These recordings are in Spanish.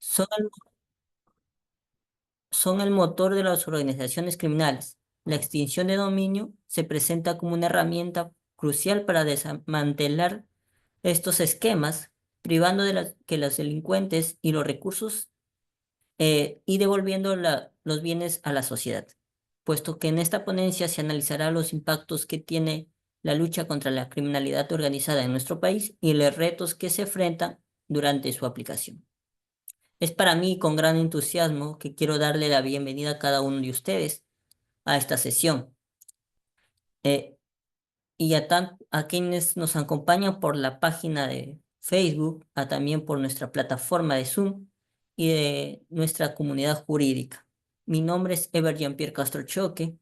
son el, son el motor de las organizaciones criminales. La extinción de dominio se presenta como una herramienta crucial para desmantelar estos esquemas, privando que los delincuentes y los recursos y devolviendo los bienes a la sociedad, puesto que en esta ponencia se analizará los impactos que tiene la lucha contra la criminalidad organizada en nuestro país y los retos que se enfrentan durante su aplicación. Es para mí con gran entusiasmo que quiero darle la bienvenida a cada uno de ustedes a esta sesión eh, y a quienes nos acompañan por la página de Facebook, también por nuestra plataforma de Zoom y de nuestra comunidad jurídica. Mi nombre es Ever Jean-Pierre Castro Choque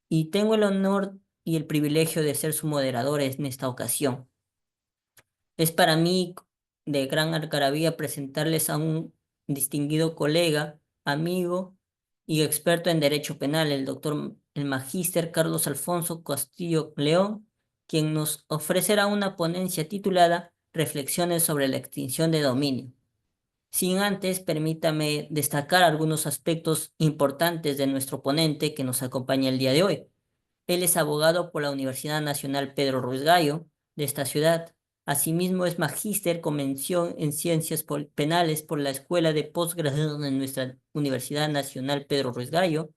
y tengo el honor y el privilegio de ser su moderador en esta ocasión. Es para mí de gran algarabía presentarles a un distinguido colega, amigo y experto en derecho penal, el magíster Carlos Alfonso Castillo León, quien nos ofrecerá una ponencia titulada Reflexiones sobre la extinción de dominio. Sin antes, permítame destacar algunos aspectos importantes de nuestro ponente que nos acompaña el día de hoy. Él es abogado por la Universidad Nacional Pedro Ruiz Gallo de esta ciudad. Asimismo, es magíster con mención en ciencias penales por la Escuela de Postgrado en nuestra Universidad Nacional Pedro Ruiz Gallo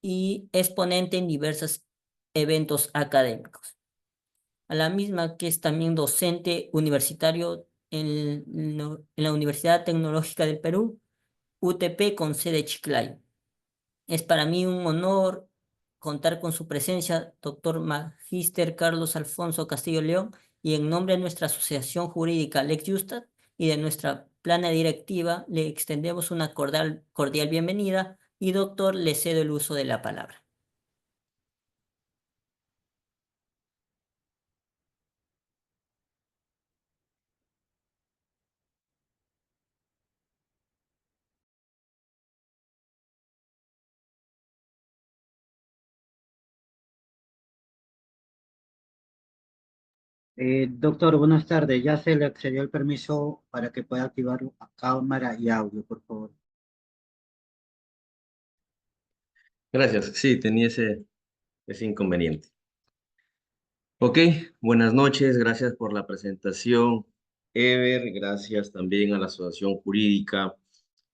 y es ponente en diversos eventos académicos. A la misma que es también docente universitario en la Universidad Tecnológica del Perú, UTP con sede Chiclayo. Es para mí un honor contar con su presencia, doctor Magíster Carlos Alfonso Castillo León, y en nombre de nuestra Asociación Jurídica Lex Justat y de nuestra plana directiva, le extendemos una cordial bienvenida y doctor, le cedo el uso de la palabra. Doctor, buenas tardes. Ya se le accedió el permiso para que pueda activar cámara y audio, por favor. Gracias. Sí, tenía ese inconveniente. Ok, buenas noches. Gracias por la presentación, Ever. Gracias también a la Asociación Jurídica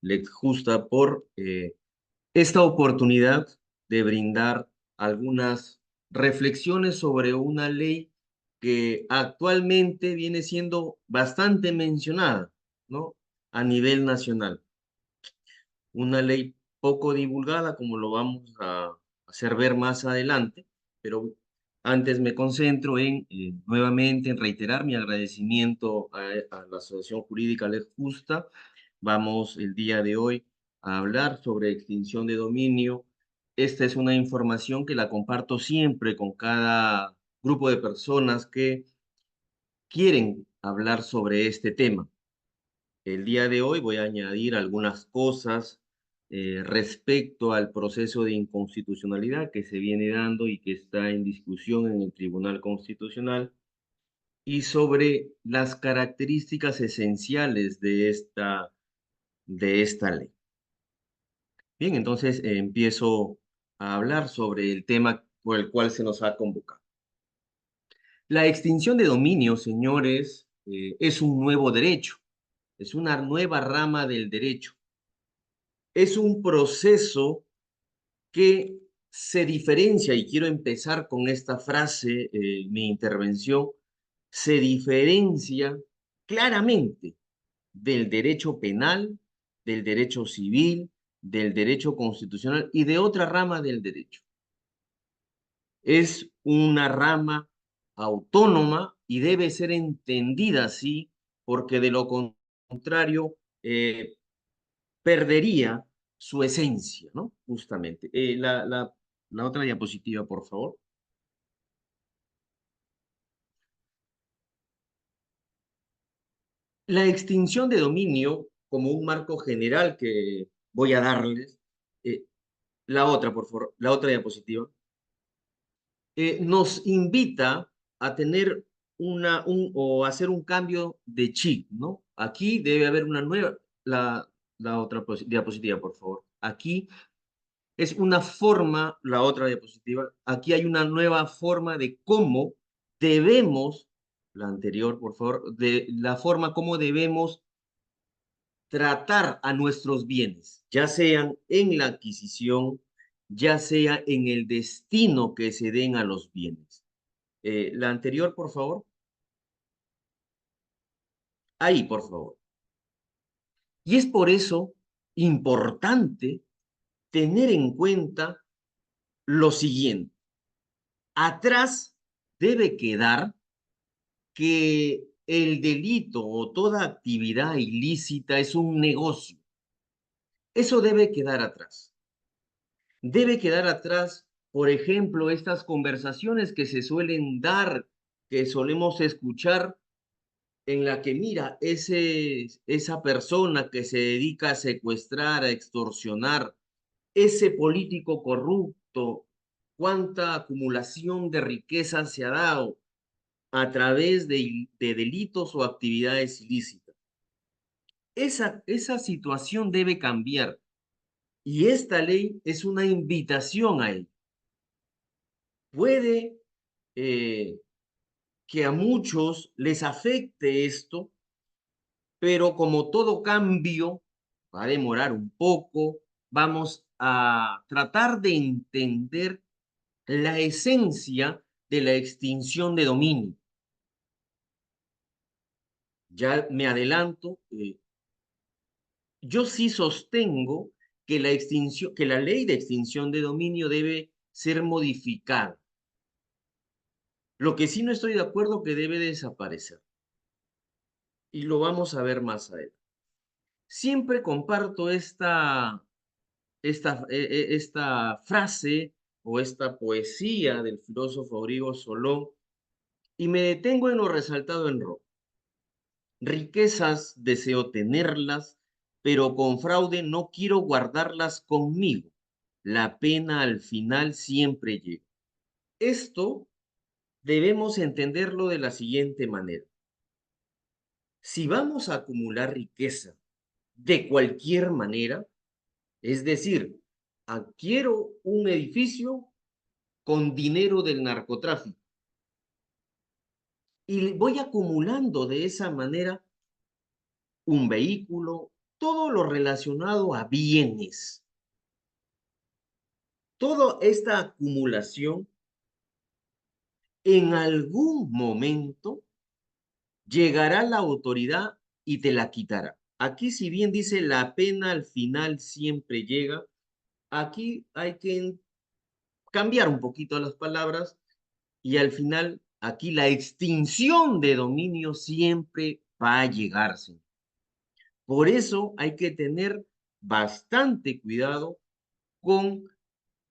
Lex Justa por esta oportunidad de brindar algunas reflexiones sobre una ley que actualmente viene siendo bastante mencionada, ¿no? A nivel nacional. Una ley poco divulgada, como lo vamos a hacer ver más adelante, pero antes me concentro en, nuevamente, en reiterar mi agradecimiento a la Asociación Jurídica Ley Justa. Vamos el día de hoy a hablar sobre extinción de dominio. Esta es una información que la comparto siempre con cada grupo de personas que quieren hablar sobre este tema. El día de hoy voy a añadir algunas cosas respecto al proceso de inconstitucionalidad que se viene dando y que está en discusión en el Tribunal Constitucional y sobre las características esenciales de esta ley. Bien, entonces empiezo a hablar sobre el tema por el cual se nos ha convocado. La extinción de dominio, señores, es un nuevo derecho, es una nueva rama del derecho. Es un proceso que se diferencia, y quiero empezar con esta frase, mi intervención, se diferencia claramente del derecho penal, del derecho civil, del derecho constitucional y de otra rama del derecho. Es una rama autónoma y debe ser entendida así, porque de lo contrario, perdería su esencia, ¿no? Justamente. La otra diapositiva, por favor. La extinción de dominio, como un marco general que voy a darles, la otra, por favor, la otra diapositiva, nos invita a tener o hacer un cambio de chip, ¿no? Aquí debe haber una nueva, la otra diapositiva, por favor. Aquí es una forma, la otra diapositiva, aquí hay una nueva forma de cómo debemos, la anterior, por favor, de la forma como debemos tratar a nuestros bienes, ya sean en la adquisición, ya sea en el destino que se den a los bienes. La anterior, por favor. Ahí, por favor. Y es por eso importante tener en cuenta lo siguiente. Atrás debe quedar que el delito o toda actividad ilícita es un negocio. Eso debe quedar atrás. Debe quedar atrás, por ejemplo, estas conversaciones que se suelen dar, que solemos escuchar, en la que mira, esa persona que se dedica a secuestrar, a extorsionar, ese político corrupto, cuánta acumulación de riqueza se ha dado a través de delitos o actividades ilícitas. Esa situación debe cambiar y esta ley es una invitación a ello. Puede que a muchos les afecte esto, pero como todo cambio va a demorar un poco, vamos a tratar de entender la esencia de la extinción de dominio. Ya me adelanto, yo sí sostengo que que la ley de extinción de dominio debe ser modificada. Lo que sí no estoy de acuerdo que debe desaparecer. Y lo vamos a ver más adelante. Siempre comparto esta frase o esta poesía del filósofo Aurigo Solón y me detengo en lo resaltado en rojo. Riquezas deseo tenerlas, pero con fraude no quiero guardarlas conmigo. La pena al final siempre llega. Esto debemos entenderlo de la siguiente manera. Si vamos a acumular riqueza de cualquier manera, es decir, adquiero un edificio con dinero del narcotráfico y voy acumulando de esa manera un vehículo, todo lo relacionado a bienes. Toda esta acumulación en algún momento llegará la autoridad y te la quitará. Aquí, si bien dice la pena al final siempre llega, aquí hay que cambiar un poquito las palabras y al final aquí la extinción de dominio siempre va a llegarse. Por eso hay que tener bastante cuidado con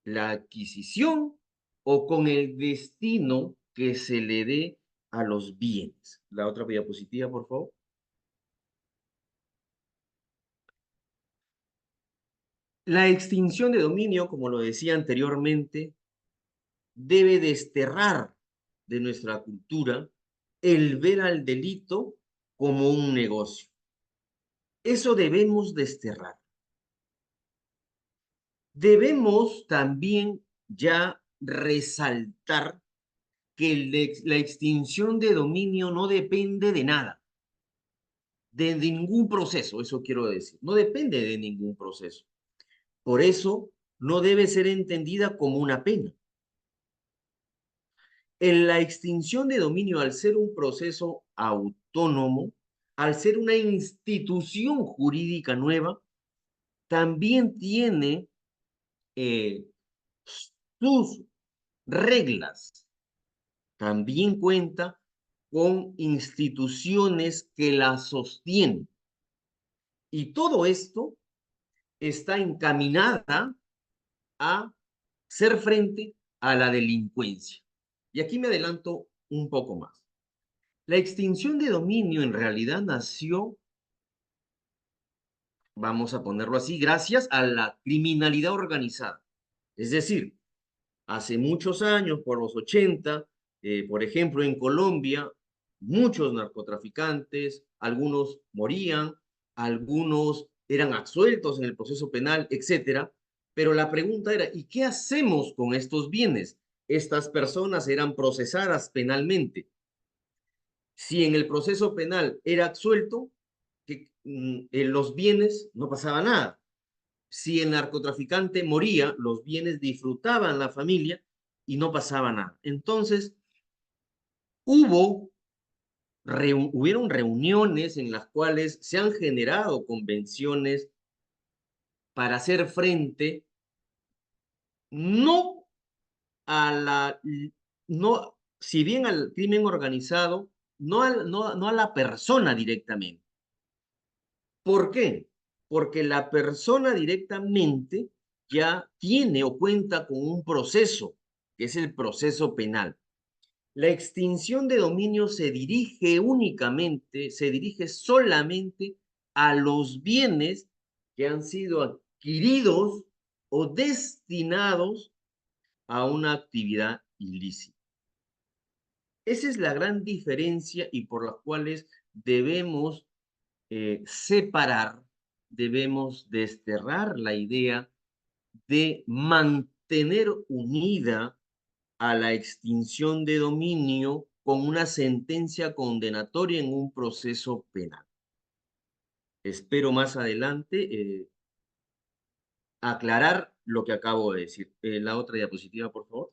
la adquisición o con el destino que se le dé a los bienes. La otra diapositiva, por favor. La extinción de dominio, como lo decía anteriormente, debe desterrar de nuestra cultura el ver al delito como un negocio. Eso debemos desterrar. Debemos también ya resaltar que la extinción de dominio no depende de nada, de ningún proceso, eso quiero decir, no depende de ningún proceso. Por eso no debe ser entendida como una pena. En la extinción de dominio, al ser un proceso autónomo, al ser una institución jurídica nueva, también tiene sus reglas. También cuenta con instituciones que la sostienen. Y todo esto está encaminada a hacer frente a la delincuencia. Y aquí me adelanto un poco más. La extinción de dominio en realidad nació, vamos a ponerlo así, gracias a la criminalidad organizada. Es decir, hace muchos años, por los 80, por ejemplo, en Colombia, muchos narcotraficantes, algunos morían, algunos eran absueltos en el proceso penal, etcétera. Pero la pregunta era, ¿y qué hacemos con estos bienes? Estas personas eran procesadas penalmente. Si en el proceso penal era absuelto, en los bienes no pasaba nada. Si el narcotraficante moría, los bienes disfrutaban la familia y no pasaba nada. Entonces, hubieron reuniones en las cuales se han generado convenciones para hacer frente no a la, no, si bien al crimen organizado, no a la persona directamente. ¿Por qué? Porque la persona directamente ya tiene o cuenta con un proceso, que es el proceso penal. La extinción de dominio se dirige solamente a los bienes que han sido adquiridos o destinados a una actividad ilícita. Esa es la gran diferencia y por las cuales debemos separar, debemos desterrar la idea de mantener unida a la extinción de dominio con una sentencia condenatoria en un proceso penal. Espero más adelante aclarar lo que acabo de decir. La otra diapositiva, por favor.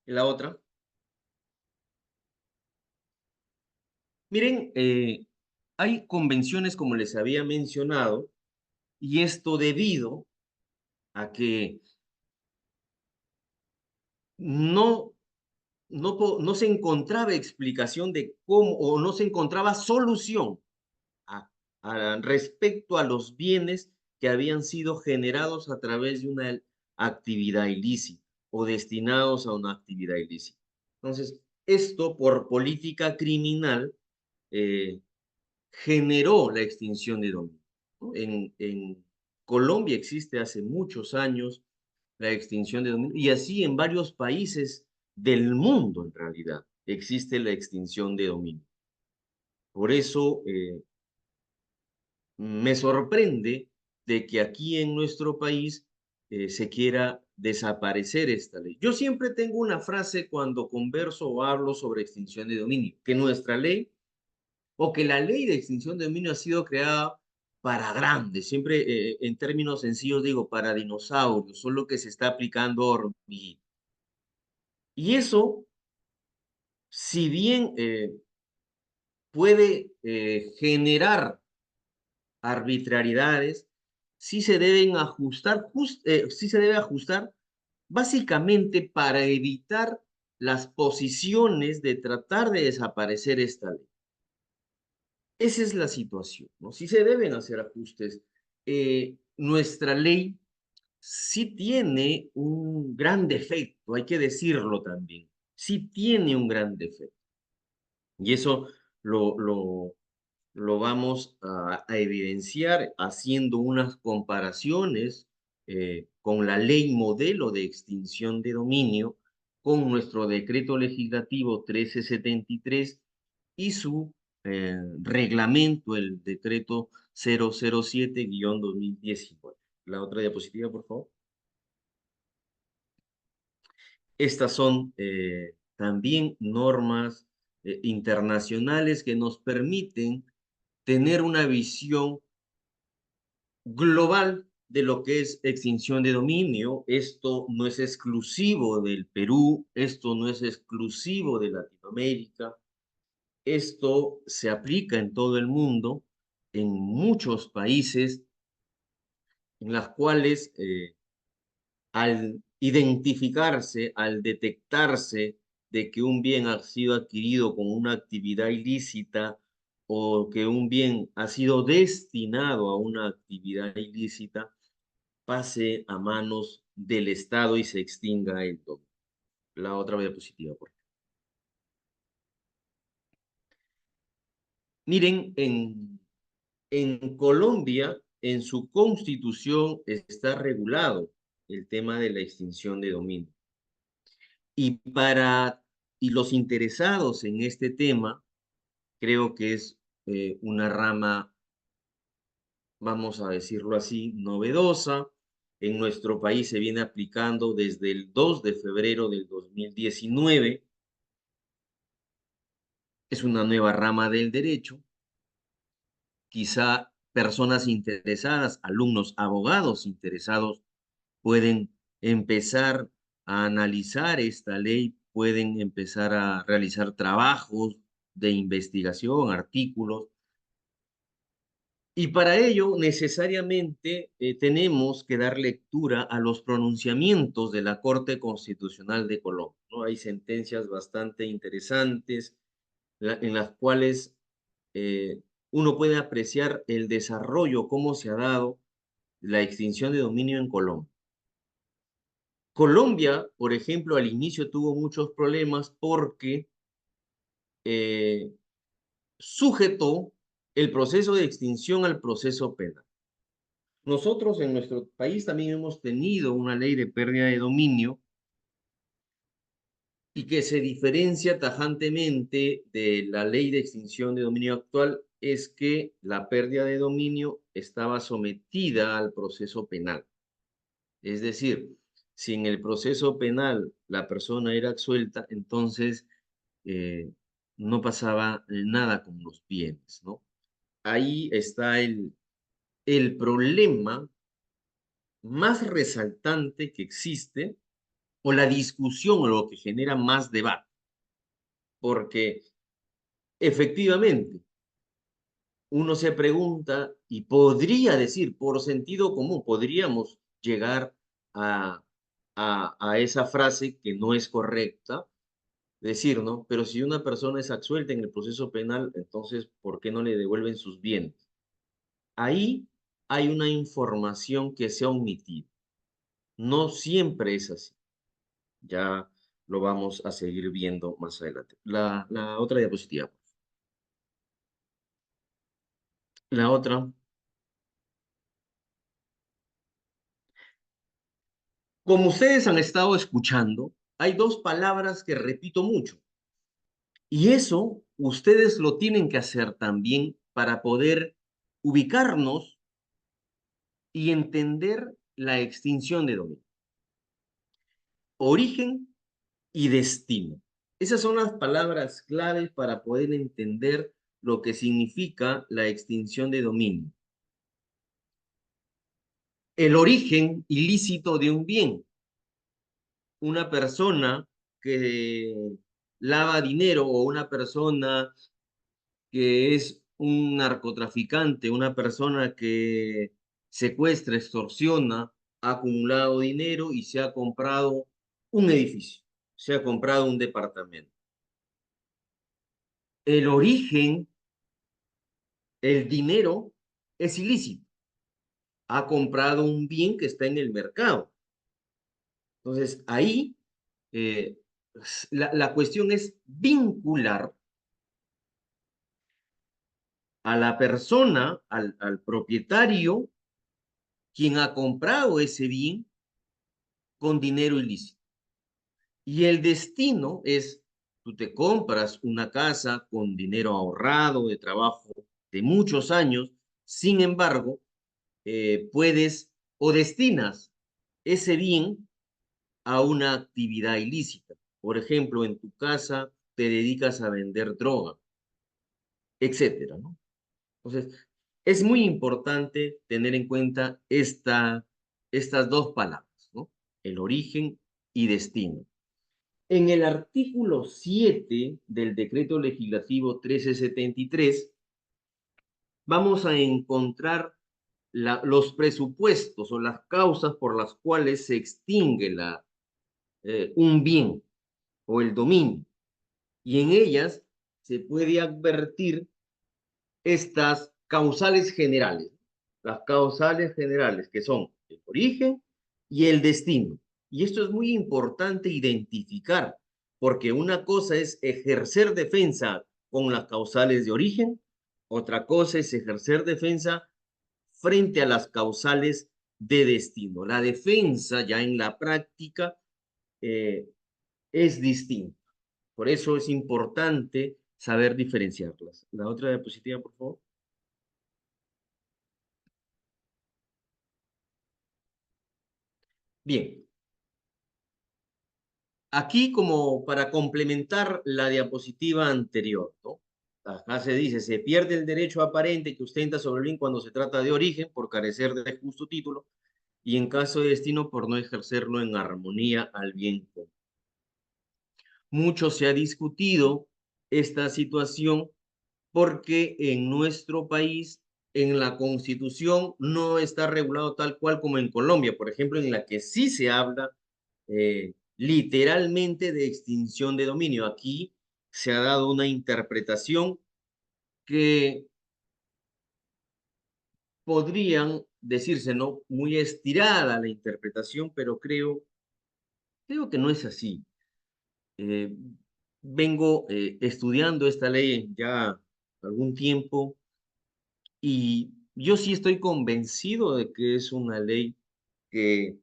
La otra. Miren, hay convenciones, como les había mencionado, y esto debido a que no no se encontraba explicación de cómo, o no se encontraba solución respecto a los bienes que habían sido generados a través de una actividad ilícita o destinados a una actividad ilícita. Entonces, esto por política criminal generó la extinción de dominio, ¿no? En Colombia existe hace muchos años la extinción de dominio, y así en varios países del mundo, en realidad, existe la extinción de dominio. Por eso me sorprende de que aquí en nuestro país se quiera desaparecer esta ley. Yo siempre tengo una frase cuando converso o hablo sobre extinción de dominio, que nuestra ley o que la ley de extinción de dominio ha sido creada para grandes, siempre en términos sencillos digo, para dinosaurios, solo que se está aplicando a hormiguitas. Y eso, si bien puede generar arbitrariedades, sí se deben ajustar, sí se debe ajustar básicamente para evitar las posiciones de tratar de desaparecer esta ley. Esa es la situación, ¿no? Sí se deben hacer ajustes. Nuestra ley sí tiene un gran defecto, hay que decirlo también. Sí tiene un gran defecto. Y eso lo, lo, lo vamos a evidenciar haciendo unas comparaciones con la ley modelo de extinción de dominio, con nuestro decreto legislativo 1373 y su reglamento, el decreto 007-2019. La otra diapositiva, por favor. Estas son también normas internacionales que nos permiten tener una visión global de lo que es extinción de dominio. Esto no es exclusivo del Perú, esto no es exclusivo de Latinoamérica, esto se aplica en todo el mundo, en muchos países en las cuales al identificarse, al detectarse de que un bien ha sido adquirido con una actividad ilícita o que un bien ha sido destinado a una actividad ilícita, pase a manos del Estado y se extinga el dominio. La otra diapositiva, por favor. Miren, en Colombia, en su constitución está regulado el tema de la extinción de dominio. Y los interesados en este tema, creo que es una rama, vamos a decirlo así, novedosa. En nuestro país se viene aplicando desde el 2 de febrero del 2019. Es una nueva rama del derecho. Quizá personas interesadas, alumnos, abogados interesados, pueden empezar a analizar esta ley, pueden empezar a realizar trabajos de investigación, artículos. Y para ello necesariamente tenemos que dar lectura a los pronunciamientos de la Corte Constitucional de Colombia, ¿no? Hay sentencias bastante interesantes en las cuales eh, uno puede apreciar el desarrollo, cómo se ha dado la extinción de dominio en Colombia. Colombia, por ejemplo, al inicio tuvo muchos problemas porque eh, sujetó el proceso de extinción al proceso penal. Nosotros en nuestro país también hemos tenido una ley de pérdida de dominio y que se diferencia tajantemente de la ley de extinción de dominio actual es que la pérdida de dominio estaba sometida al proceso penal. Es decir, si en el proceso penal la persona era absuelta, entonces no pasaba nada con los bienes, ¿no? Ahí está el problema más resaltante que existe, o la discusión, o lo que genera más debate, porque efectivamente uno se pregunta y podría decir, por sentido común, podríamos llegar a, a esa frase que no es correcta, decir, ¿no? Pero si una persona es absuelta en el proceso penal, entonces, ¿por qué no le devuelven sus bienes? Ahí hay una información que se ha omitido. No siempre es así. Ya lo vamos a seguir viendo más adelante. La otra diapositiva. La otra. Como ustedes han estado escuchando, hay dos palabras que repito mucho. Y eso ustedes lo tienen que hacer también para poder ubicarnos y entender la extinción de dominio. Origen y destino. Esas son las palabras claves para poder entender lo que significa la extinción de dominio. El origen ilícito de un bien. Una persona que lava dinero o una persona que es un narcotraficante, una persona que secuestra, extorsiona, ha acumulado dinero y se ha comprado un edificio, se ha comprado un departamento. El origen, el dinero es ilícito. Ha comprado un bien que está en el mercado. Entonces, ahí eh, la cuestión es vincular a la persona, al propietario, quien ha comprado ese bien con dinero ilícito. Y el destino es, tú te compras una casa con dinero ahorrado, de trabajo de muchos años, sin embargo, puedes o destinas ese bien a una actividad ilícita. Por ejemplo, en tu casa te dedicas a vender droga, etcétera, ¿no? Entonces, es muy importante tener en cuenta estas dos palabras, ¿no? El origen y destino. En el artículo 7 del decreto legislativo 1373, vamos a encontrar los presupuestos o las causas por las cuales se extingue un bien o el dominio. Y en ellas se puede advertir estas causales generales. Las causales generales que son el origen y el destino. Y esto es muy importante identificar, porque una cosa es ejercer defensa con las causales de origen, otra cosa es ejercer defensa frente a las causales de destino. La defensa ya en la práctica es distinta. Por eso es importante saber diferenciarlas. La otra diapositiva, por favor. Bien. Aquí, como para complementar la diapositiva anterior, ¿no? Acá se dice, se pierde el derecho aparente que ostenta sobre el bien cuando se trata de origen por carecer de justo título y en caso de destino por no ejercerlo en armonía al bien común. Mucho se ha discutido esta situación porque en nuestro país, en la Constitución, no está regulado tal cual como en Colombia, por ejemplo, en la que sí se habla literalmente de extinción de dominio. Aquí se ha dado una interpretación que podrían decirse, ¿no? Muy estirada la interpretación, pero creo que no es así. Eh, vengo estudiando esta ley ya algún tiempo y yo sí estoy convencido de que es una ley que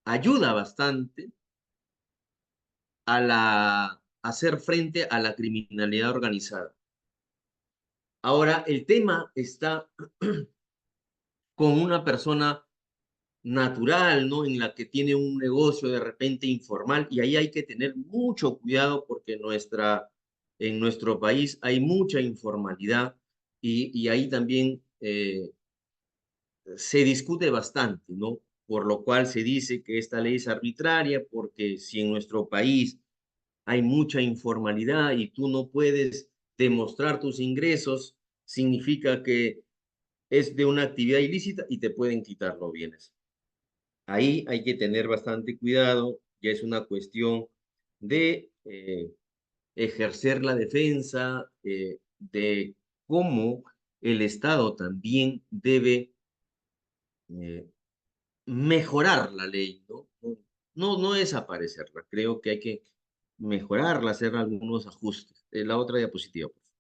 ayuda bastante a hacer frente a la criminalidad organizada. Ahora, el tema está con una persona natural, ¿no? En la que tiene un negocio de repente informal y ahí hay que tener mucho cuidado porque en nuestro país hay mucha informalidad y ahí también se discute bastante, ¿no? Por lo cual se dice que esta ley es arbitraria porque si en nuestro país hay mucha informalidad y tú no puedes demostrar tus ingresos, significa que es de una actividad ilícita y te pueden quitar los bienes. Ahí hay que tener bastante cuidado, ya es una cuestión de ejercer la defensa, de cómo el Estado también debe eh, mejorar la ley, ¿no? No desaparecerla, creo que hay que mejorarla, hacer algunos ajustes. La otra diapositiva, por favor.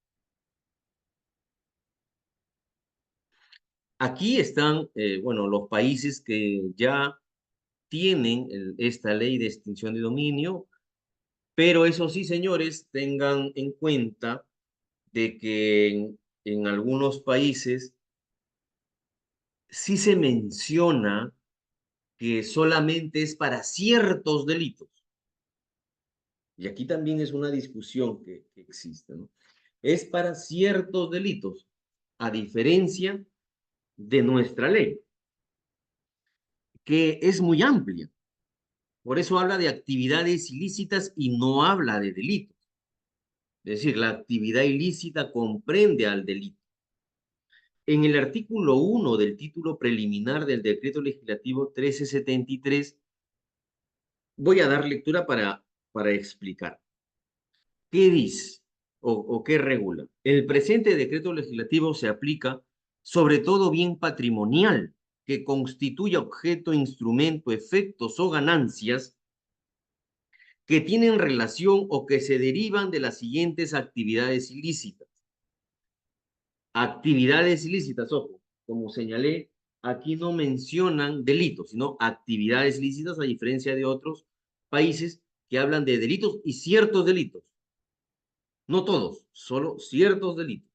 Aquí están, bueno, los países que ya tienen esta ley de extinción de dominio, pero eso sí, señores, tengan en cuenta de que en algunos países sí se menciona que solamente es para ciertos delitos. Y aquí también es una discusión que existe, ¿no? Es para ciertos delitos, a diferencia de nuestra ley, que es muy amplia. Por eso habla de actividades ilícitas y no habla de delitos. Es decir, la actividad ilícita comprende al delito. En el artículo 1 del título preliminar del Decreto Legislativo 1373, voy a dar lectura para explicar. ¿Qué dice o qué regula? El presente decreto legislativo se aplica sobre todo bien patrimonial que constituya objeto, instrumento, efectos o ganancias que tienen relación o que se derivan de las siguientes actividades ilícitas. Actividades ilícitas, ojo, como señalé, aquí no mencionan delitos, sino actividades ilícitas, a diferencia de otros países que hablan de delitos y ciertos delitos. No todos, solo ciertos delitos.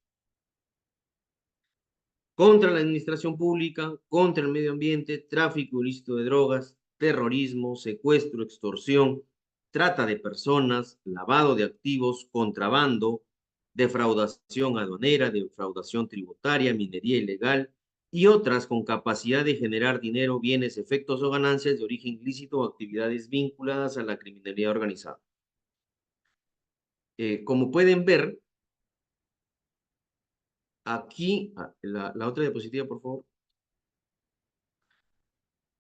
Contra la administración pública, contra el medio ambiente, tráfico ilícito de drogas, terrorismo, secuestro, extorsión, trata de personas, lavado de activos, contrabando, defraudación aduanera, defraudación tributaria, minería ilegal y otras con capacidad de generar dinero, bienes, efectos o ganancias de origen ilícito o actividades vinculadas a la criminalidad organizada. Como pueden ver, aquí, la otra diapositiva, por favor.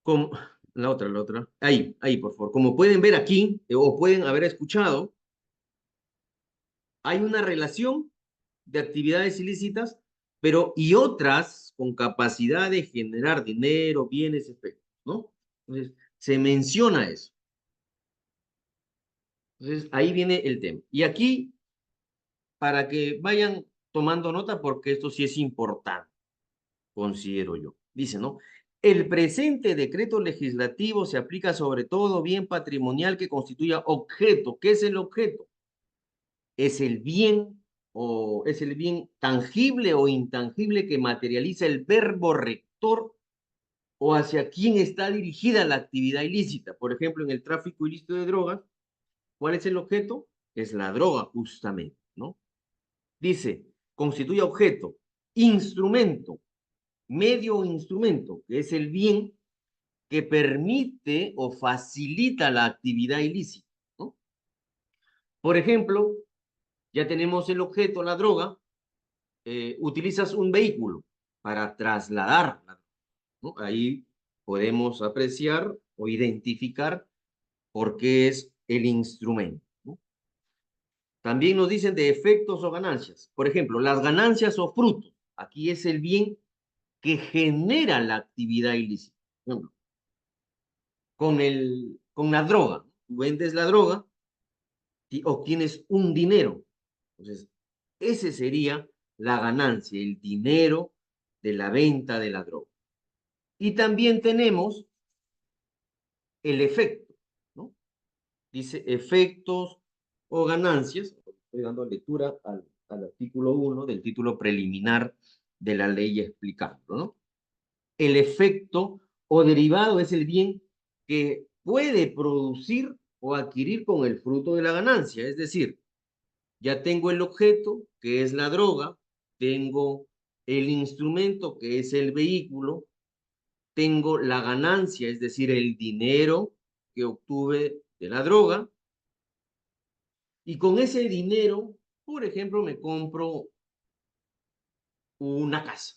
Como, la otra. Ahí, por favor. Como pueden ver aquí, o pueden haber escuchado, hay una relación de actividades ilícitas, pero y otras con capacidad de generar dinero, bienes, efectos, ¿no? Entonces, se menciona eso. Entonces, ahí viene el tema. Y aquí, para que vayan tomando nota, porque esto sí es importante, considero yo. Dice, ¿no? El presente decreto legislativo se aplica sobre todo bien patrimonial que constituya objeto. ¿Qué es el objeto? es el bien o es el bien tangible o intangible que materializa el verbo rector o hacia quién está dirigida la actividad ilícita. Por ejemplo, en el tráfico ilícito de drogas, ¿cuál es el objeto? Es la droga, justamente, ¿no? Dice, constituye objeto, instrumento, medio o instrumento, que es el bien que permite o facilita la actividad ilícita, ¿no? Por ejemplo, ya tenemos el objeto, la droga, utilizas un vehículo para trasladarla, ¿no? Ahí podemos apreciar o identificar por qué es el instrumento, ¿no? También nos dicen de efectos o ganancias. Por ejemplo, las ganancias o frutos. Aquí es el bien que genera la actividad ilícita. Por ejemplo, con la droga. Tú vendes la droga y obtienes un dinero. Entonces, ese sería la ganancia, el dinero de la venta de la droga. Y también tenemos el efecto, ¿no? Dice efectos o ganancias. Estoy dando lectura al artículo 1 del título preliminar de la ley explicándolo, ¿no? El efecto o derivado es el bien que puede producir o adquirir con el fruto de la ganancia. Es decir, ya tengo el objeto, que es la droga, tengo el instrumento, que es el vehículo, tengo la ganancia, es decir, el dinero que obtuve de la droga, y con ese dinero, por ejemplo, me compro una casa,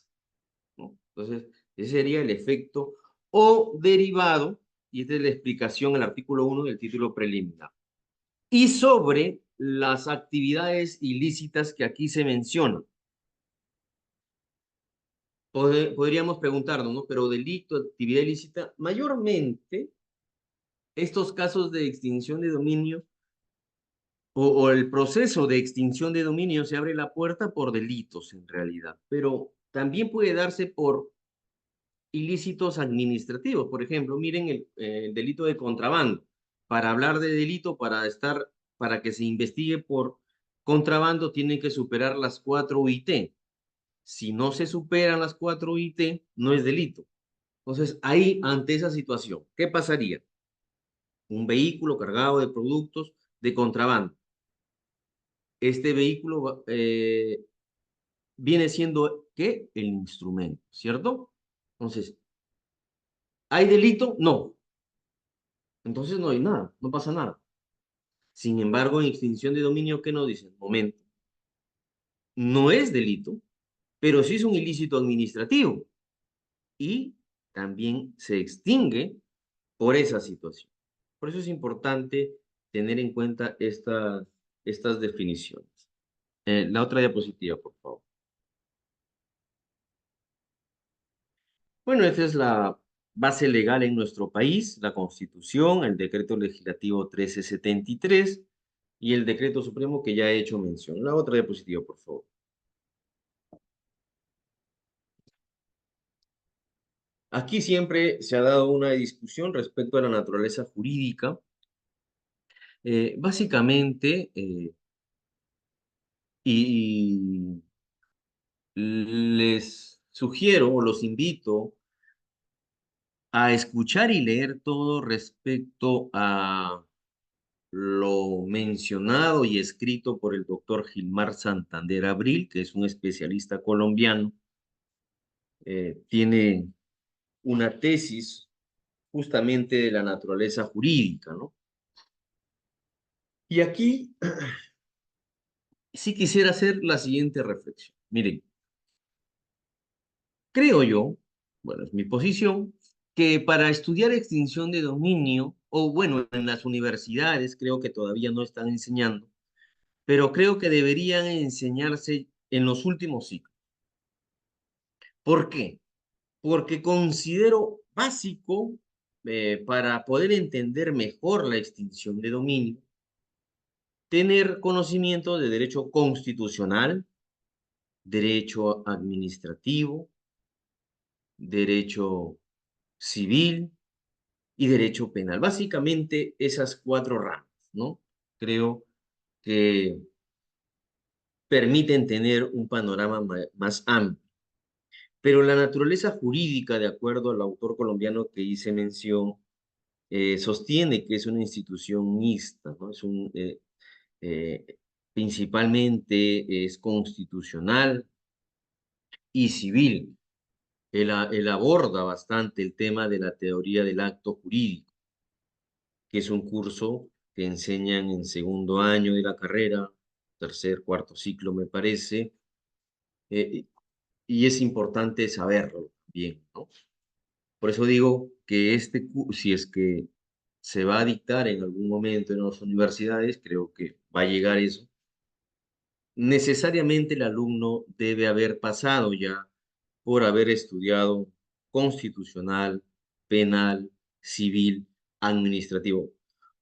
¿no? Entonces, ese sería el efecto o derivado, y esta es la explicación el artículo 1 del título preliminar. Y sobre las actividades ilícitas que aquí se mencionan. Podríamos preguntarnos, ¿no? Pero delito, actividad ilícita, mayormente estos casos de extinción de dominio o el proceso de extinción de dominio se abre la puerta por delitos en realidad, pero también puede darse por ilícitos administrativos. Por ejemplo, miren el delito de contrabando. Para hablar de delito, para que se investigue por contrabando, tienen que superar las 4 UIT. Si no se superan las 4 UIT, no es delito. Entonces, ahí, ante esa situación, ¿qué pasaría? Un vehículo cargado de productos de contrabando. Este vehículo viene siendo, ¿qué? El instrumento, ¿cierto? Entonces, ¿hay delito? No. Entonces no hay nada, no pasa nada. Sin embargo, en extinción de dominio, ¿qué nos dicen? Momento. No es delito, pero sí es un ilícito administrativo. Y también se extingue por esa situación. Por eso es importante tener en cuenta estas definiciones. La otra diapositiva, por favor. Bueno, esta es la base legal en nuestro país, la Constitución, el Decreto Legislativo 1373 y el Decreto Supremo que ya he hecho mención. La otra diapositiva, por favor. Aquí siempre se ha dado una discusión respecto a la naturaleza jurídica. Básicamente, y les sugiero o los invito a escuchar y leer todo respecto a lo mencionado y escrito por el doctor Gilmar Santander Abril, que es un especialista colombiano. Tiene una tesis justamente de la naturaleza jurídica, ¿no? Y aquí sí quisiera hacer la siguiente reflexión. Miren, creo yo, bueno, es mi posición, que para estudiar extinción de dominio, o bueno, en las universidades creo que todavía no están enseñando, pero creo que deberían enseñarse en los últimos ciclos. ¿Por qué? Porque considero básico para poder entender mejor la extinción de dominio, tener conocimiento de derecho constitucional, derecho administrativo, derecho civil y derecho penal. Básicamente esas 4 ramas, ¿no? Creo que permiten tener un panorama más amplio. Pero la naturaleza jurídica, de acuerdo al autor colombiano que hice mención, sostiene que es una institución mixta, ¿no? Eh, Principalmente es constitucional y civil. Él aborda bastante el tema de la teoría del acto jurídico, que es un curso que enseñan en segundo año de la carrera, tercer, cuarto ciclo, me parece, eh, y es importante saberlo bien, ¿no? Por eso digo que si es que se va a dictar en algún momento en las universidades, creo que va a llegar eso, necesariamente el alumno debe haber pasado ya por haber estudiado constitucional, penal, civil, administrativo.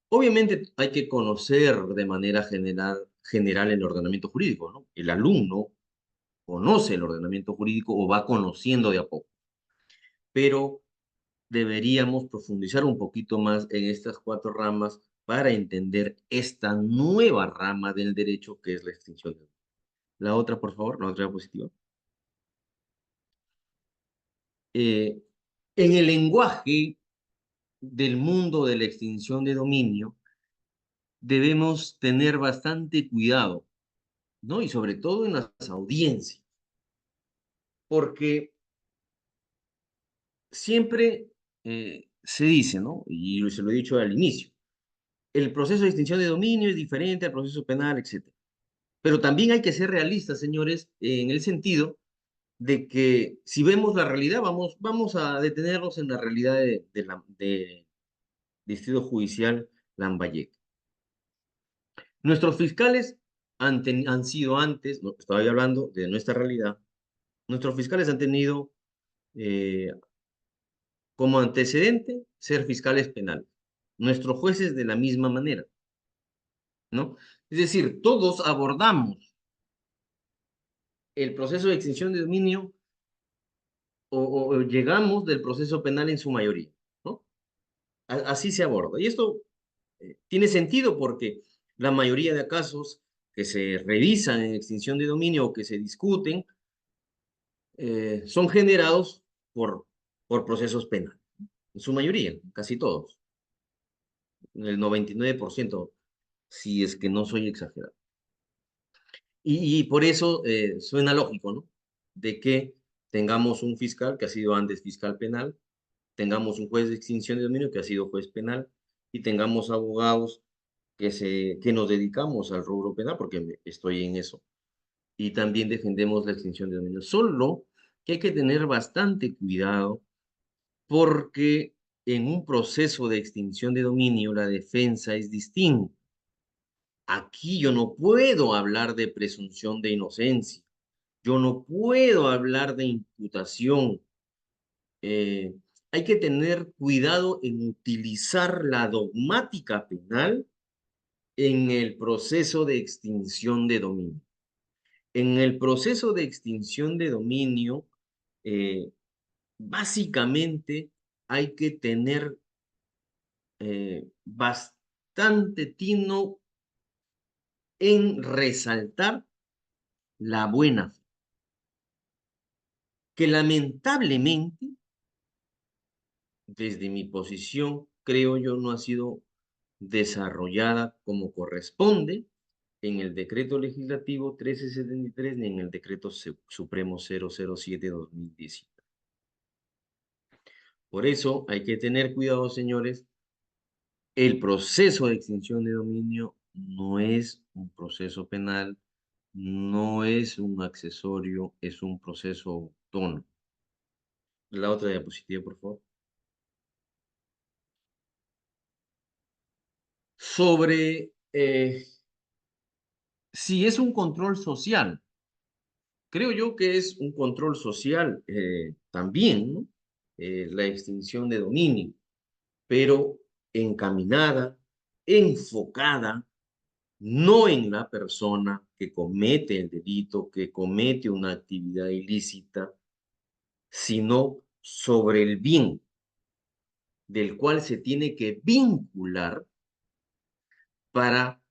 Obviamente hay que conocer de manera general el ordenamiento jurídico, ¿no? El alumno conoce el ordenamiento jurídico o va conociendo de a poco, pero deberíamos profundizar un poquito más en estas cuatro ramas para entender esta nueva rama del derecho que es la extinción de dominio. La otra, por favor, la otra diapositiva. Eh, en el lenguaje del mundo de la extinción de dominio, debemos tener bastante cuidado, ¿no? Y sobre todo en las audiencias, porque siempre se dice, ¿no? Y se lo he dicho al inicio, el proceso de extinción de dominio es diferente al proceso penal, etc. Pero también hay que ser realistas, señores, en el sentido de que si vemos la realidad, vamos a detenernos en la realidad de Distrito Judicial Lambayeque. Nuestros fiscales han sido antes, no, estaba hablando de nuestra realidad, nuestros fiscales han tenido eh, como antecedente ser fiscales penales. Nuestros jueces de la misma manera, ¿no? Es decir, todos abordamos el proceso de extinción de dominio o llegamos del proceso penal en su mayoría, ¿no? Así se aborda. Y esto tiene sentido porque la mayoría de casos que se revisan en extinción de dominio o que se discuten son generados por procesos penales, en su mayoría, casi todos, el 99%, si es que no soy exagerado. Y por eso suena lógico, ¿no? De que tengamos un fiscal que ha sido antes fiscal penal, tengamos un juez de extinción de dominio que ha sido juez penal y tengamos abogados que nos dedicamos al rubro penal, porque estoy en eso, y también defendemos la extinción de dominio. Solo que hay que tener bastante cuidado porque en un proceso de extinción de dominio la defensa es distinta. Aquí yo no puedo hablar de presunción de inocencia, yo no puedo hablar de imputación. Eh, Hay que tener cuidado en utilizar la dogmática penal en el proceso de extinción de dominio. En el proceso de extinción de dominio, eh, básicamente hay que tener bastante tino en resaltar la buena fe, que lamentablemente, desde mi posición, creo yo, no ha sido desarrollada como corresponde en el decreto legislativo 1373 ni en el decreto supremo 007/2017. Por eso hay que tener cuidado, señores. El proceso de extinción de dominio no es un proceso penal, no es un accesorio, es un proceso autónomo. La otra diapositiva, por favor. Sobre si es un control social. Creo yo que es un control social también, ¿no? La extinción de dominio, pero encaminada, enfocada, no en la persona que comete el delito, que comete una actividad ilícita, sino sobre el bien del cual se tiene que vincular para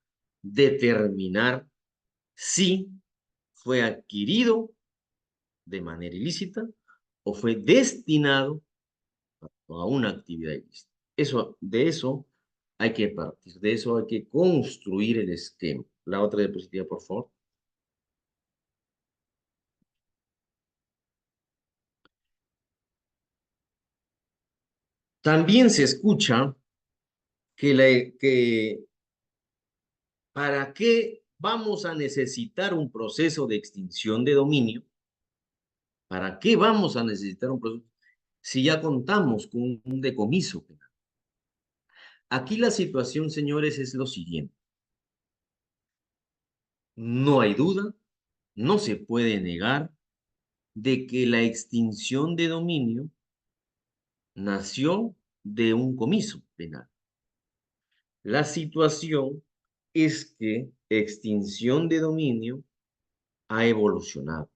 determinar si fue adquirido de manera ilícita o fue destinado a una actividad ilícita. De eso hay que partir, de eso hay que construir el esquema. La otra diapositiva, por favor. También se escucha que ¿para qué vamos a necesitar un proceso de extinción de dominio? ¿Para qué vamos a necesitar un proceso si ya contamos con un decomiso penal? Aquí la situación, señores, es lo siguiente. No hay duda, no se puede negar de que la extinción de dominio nació de un comiso penal. La situación es que extinción de dominio ha evolucionado,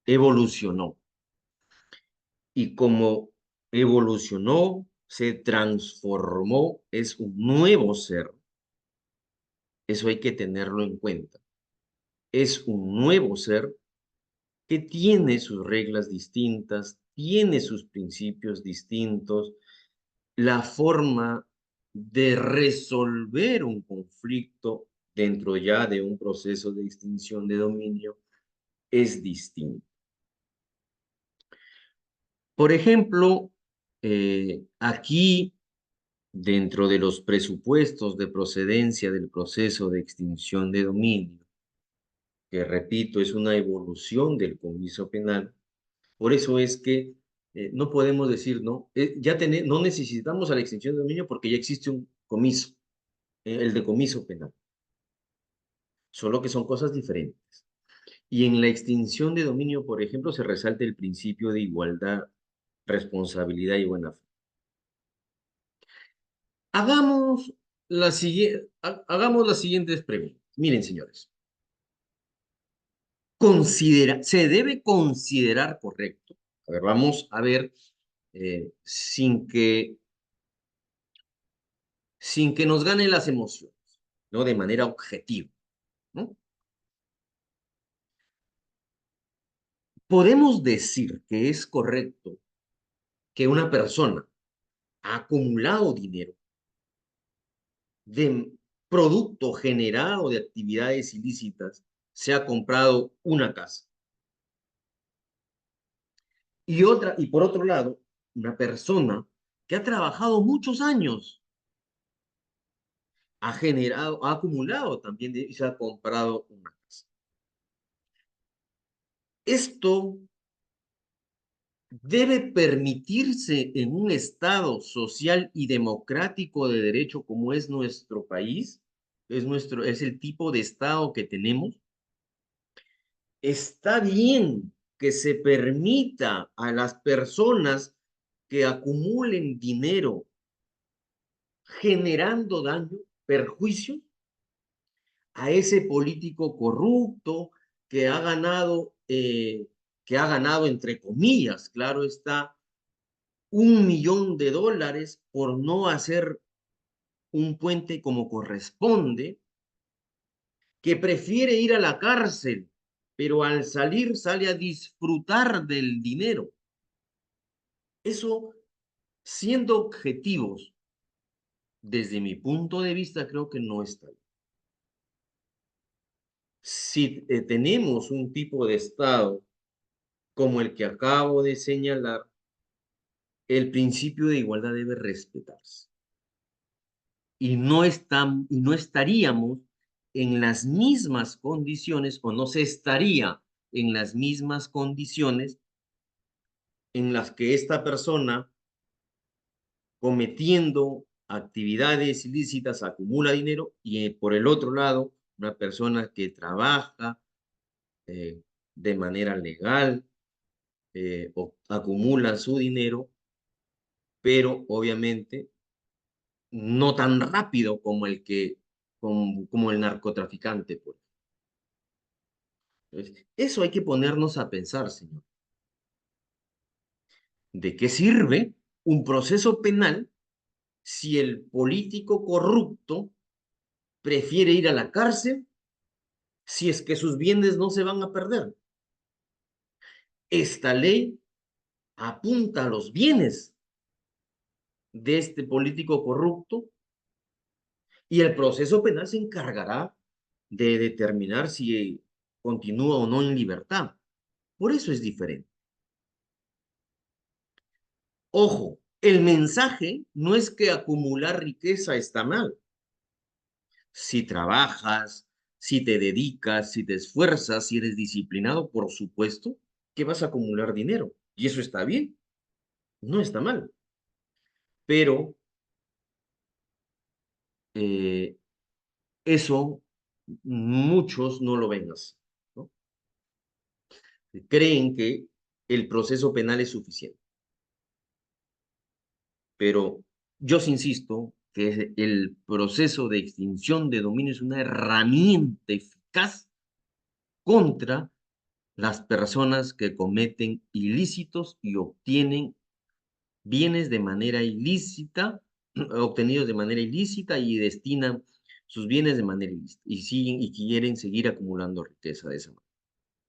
evolucionó. Y como evolucionó, se transformó, es un nuevo ser. Eso hay que tenerlo en cuenta. Es un nuevo ser que tiene sus reglas distintas, tiene sus principios distintos, la forma de resolver un conflicto dentro ya de un proceso de extinción de dominio es distinta. Por ejemplo, aquí, dentro de los presupuestos de procedencia del proceso de extinción de dominio, que repito, es una evolución del comiso penal, por eso es que no podemos decir, no, no necesitamos a la extinción de dominio porque ya existe un comiso, el decomiso penal, solo que son cosas diferentes. Y en la extinción de dominio, por ejemplo, se resalta el principio de igualdad, responsabilidad y buena fe. Hagamos las siguientes preguntas. Miren, señores, se debe considerar correcto. A ver, vamos a ver, sin que nos ganen las emociones, ¿no? De manera objetiva, ¿no? Podemos decir que es correcto que una persona ha acumulado dinero de producto generado de actividades ilícitas, se ha comprado una casa. Y por otro lado, una persona que ha trabajado muchos años, ha acumulado también y se ha comprado una casa. Esto debe permitirse en un Estado social y democrático de derecho como es nuestro país, es el tipo de Estado que tenemos. Está bien que se permita a las personas que acumulen dinero generando daño, perjuicio a ese político corrupto que ha ganado entre comillas, claro está, $1.000.000 por no hacer un puente como corresponde, que prefiere ir a la cárcel, pero al salir sale a disfrutar del dinero. Eso, siendo objetivos, desde mi punto de vista, creo que no está bien. Si tenemos un tipo de Estado como el que acabo de señalar, el principio de igualdad debe respetarse. Y no estaríamos en las mismas condiciones, o no se estaría en las mismas condiciones en las que esta persona, cometiendo actividades ilícitas, acumula dinero, y por el otro lado, una persona que trabaja eh, de manera legal, o acumula su dinero, pero obviamente no tan rápido como el narcotraficante, pues. Entonces, eso hay que ponernos a pensar, señor. ¿De qué sirve un proceso penal si el político corrupto prefiere ir a la cárcel si es que sus bienes no se van a perder. Esta ley apunta a los bienes de este político corrupto y el proceso penal se encargará de determinar si continúa o no en libertad. Por eso es diferente. Ojo, el mensaje no es que acumular riqueza está mal. Si trabajas, si te dedicas, si te esfuerzas, si eres disciplinado, por supuesto que vas a acumular dinero. Y eso está bien, no está mal. Pero eh, eso muchos no lo ven así, ¿no? Creen que el proceso penal es suficiente. Pero yo sí insisto que el proceso de extinción de dominio es una herramienta eficaz contra las personas que cometen ilícitos y obtienen bienes de manera ilícita, obtenidos de manera ilícita y destinan sus bienes de manera ilícita y siguen y quieren seguir acumulando riqueza de esa manera.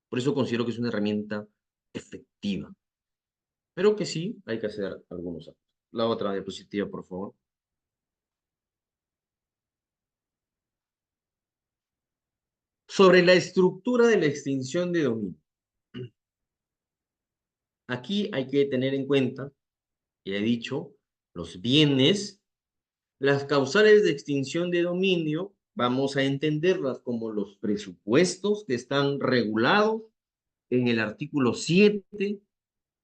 Por eso considero que es una herramienta efectiva, pero que sí hay que hacer algunos actos. La otra diapositiva, por favor. Sobre la estructura de la extinción de dominio. Aquí hay que tener en cuenta, ya he dicho, los bienes, las causales de extinción de dominio, vamos a entenderlas como los presupuestos que están regulados en el artículo 7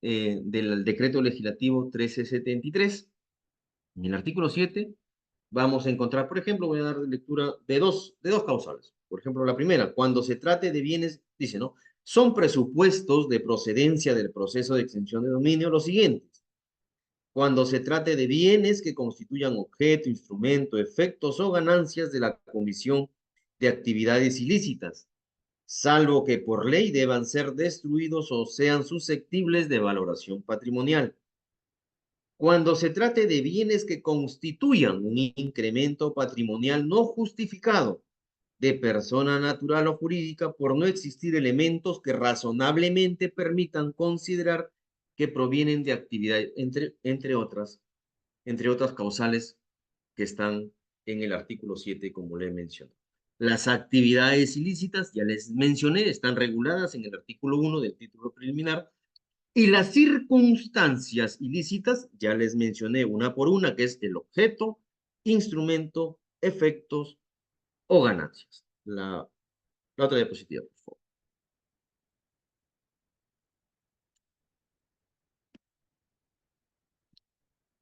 del decreto legislativo 1373. En el artículo 7 vamos a encontrar, por ejemplo, voy a dar lectura de dos causales. Por ejemplo, la primera, cuando se trate de bienes, dice, ¿no? Son presupuestos de procedencia del proceso de extinción de dominio los siguientes. Cuando se trate de bienes que constituyan objeto, instrumento, efectos o ganancias de la comisión de actividades ilícitas, salvo que por ley deban ser destruidos o sean susceptibles de valoración patrimonial. Cuando se trate de bienes que constituyan un incremento patrimonial no justificado de persona natural o jurídica por no existir elementos que razonablemente permitan considerar que provienen de actividades, entre otras causales que están en el artículo 7, como le mencioné. Las actividades ilícitas, ya les mencioné, están reguladas en el artículo 1 del título preliminar. Y las circunstancias ilícitas, ya les mencioné una por una, que es el objeto, instrumento, efectos o ganancias. La otra diapositiva, por favor.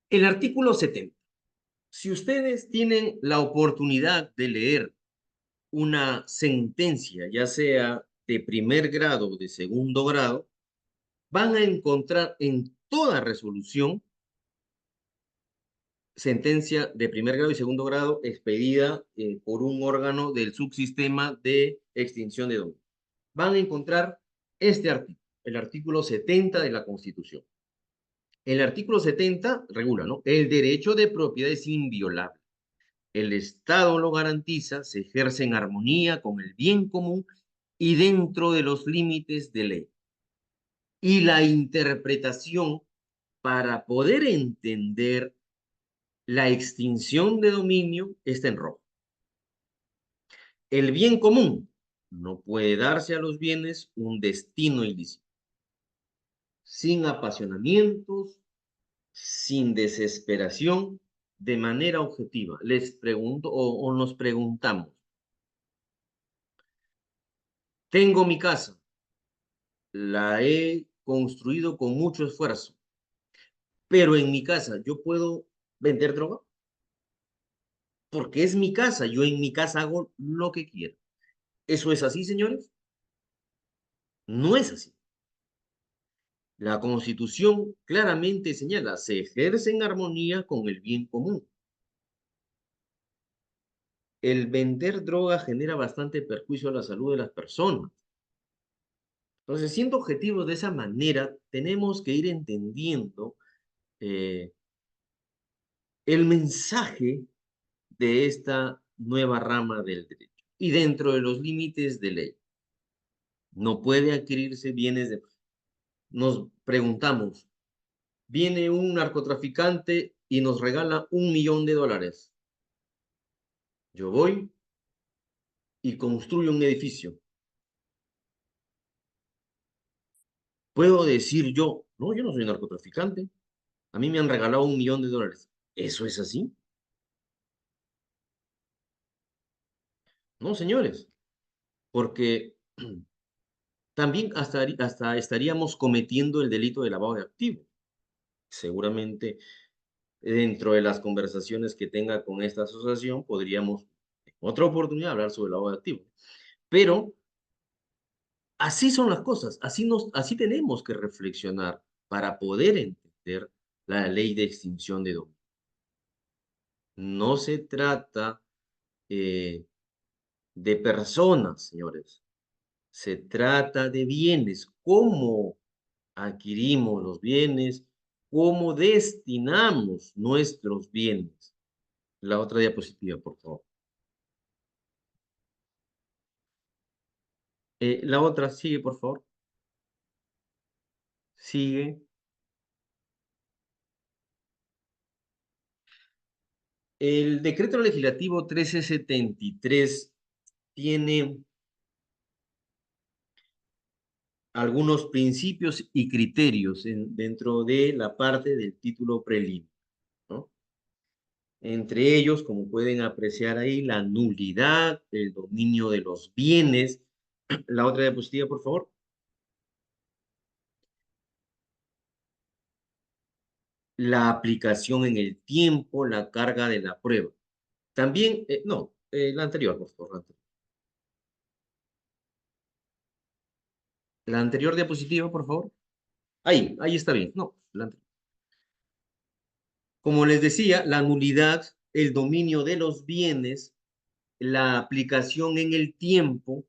El artículo 70. Si ustedes tienen la oportunidad de leer una sentencia, ya sea de primer grado o de segundo grado, van a encontrar en toda resolución sentencia de primer grado y segundo grado expedida por un órgano del subsistema de extinción de dominio. Van a encontrar este artículo, el artículo 70 de la Constitución. El artículo 70 regula, ¿no? El derecho de propiedad es inviolable. El Estado lo garantiza, se ejerce en armonía con el bien común y dentro de los límites de ley. Y la interpretación para poder entender la extinción de dominio está en rojo. El bien común no puede darse a los bienes un destino ilícito, sin apasionamientos, sin desesperación, de manera objetiva. Les pregunto o nos preguntamos, tengo mi casa, la he construido con mucho esfuerzo, pero en mi casa yo puedo vender droga porque es mi casa, yo en mi casa hago lo que quiero. ¿Eso es así, señores? No es así. La Constitución claramente señala, se ejerce en armonía con el bien común. El vender droga genera bastante perjuicio a la salud de las personas. Entonces, siendo objetivos de esa manera, tenemos que ir entendiendo el mensaje de esta nueva rama del derecho. y dentro de los límites de ley. No puede adquirirse bienes de... Nos preguntamos, viene un narcotraficante y nos regala $1.000.000. Yo voy y construyo un edificio. Puedo decir yo, no, yo no soy narcotraficante. A mí me han regalado $1.000.000. ¿Eso es así? No, señores, porque también hasta estaríamos cometiendo el delito de lavado de activos. Seguramente dentro de las conversaciones que tenga con esta asociación podríamos en otra oportunidad hablar sobre el lavado de activos. Pero así son las cosas, así tenemos que reflexionar para poder entender la ley de extinción de dominio. No se trata de personas, señores. Se trata de bienes. ¿Cómo adquirimos los bienes? ¿Cómo destinamos nuestros bienes? La otra diapositiva, por favor. La otra, sigue, por favor. Sigue. El decreto legislativo 1373 tiene algunos principios y criterios dentro de la parte del título preliminar, ¿no? Entre ellos, como pueden apreciar ahí, la nulidad, el dominio de los bienes. La otra diapositiva, por favor. La aplicación en el tiempo, la carga de la prueba. También, no, la anterior, por favor. La anterior diapositiva, por favor. Ahí está bien. No, la anterior. Como les decía, la nulidad, el dominio de los bienes, la aplicación en el tiempo,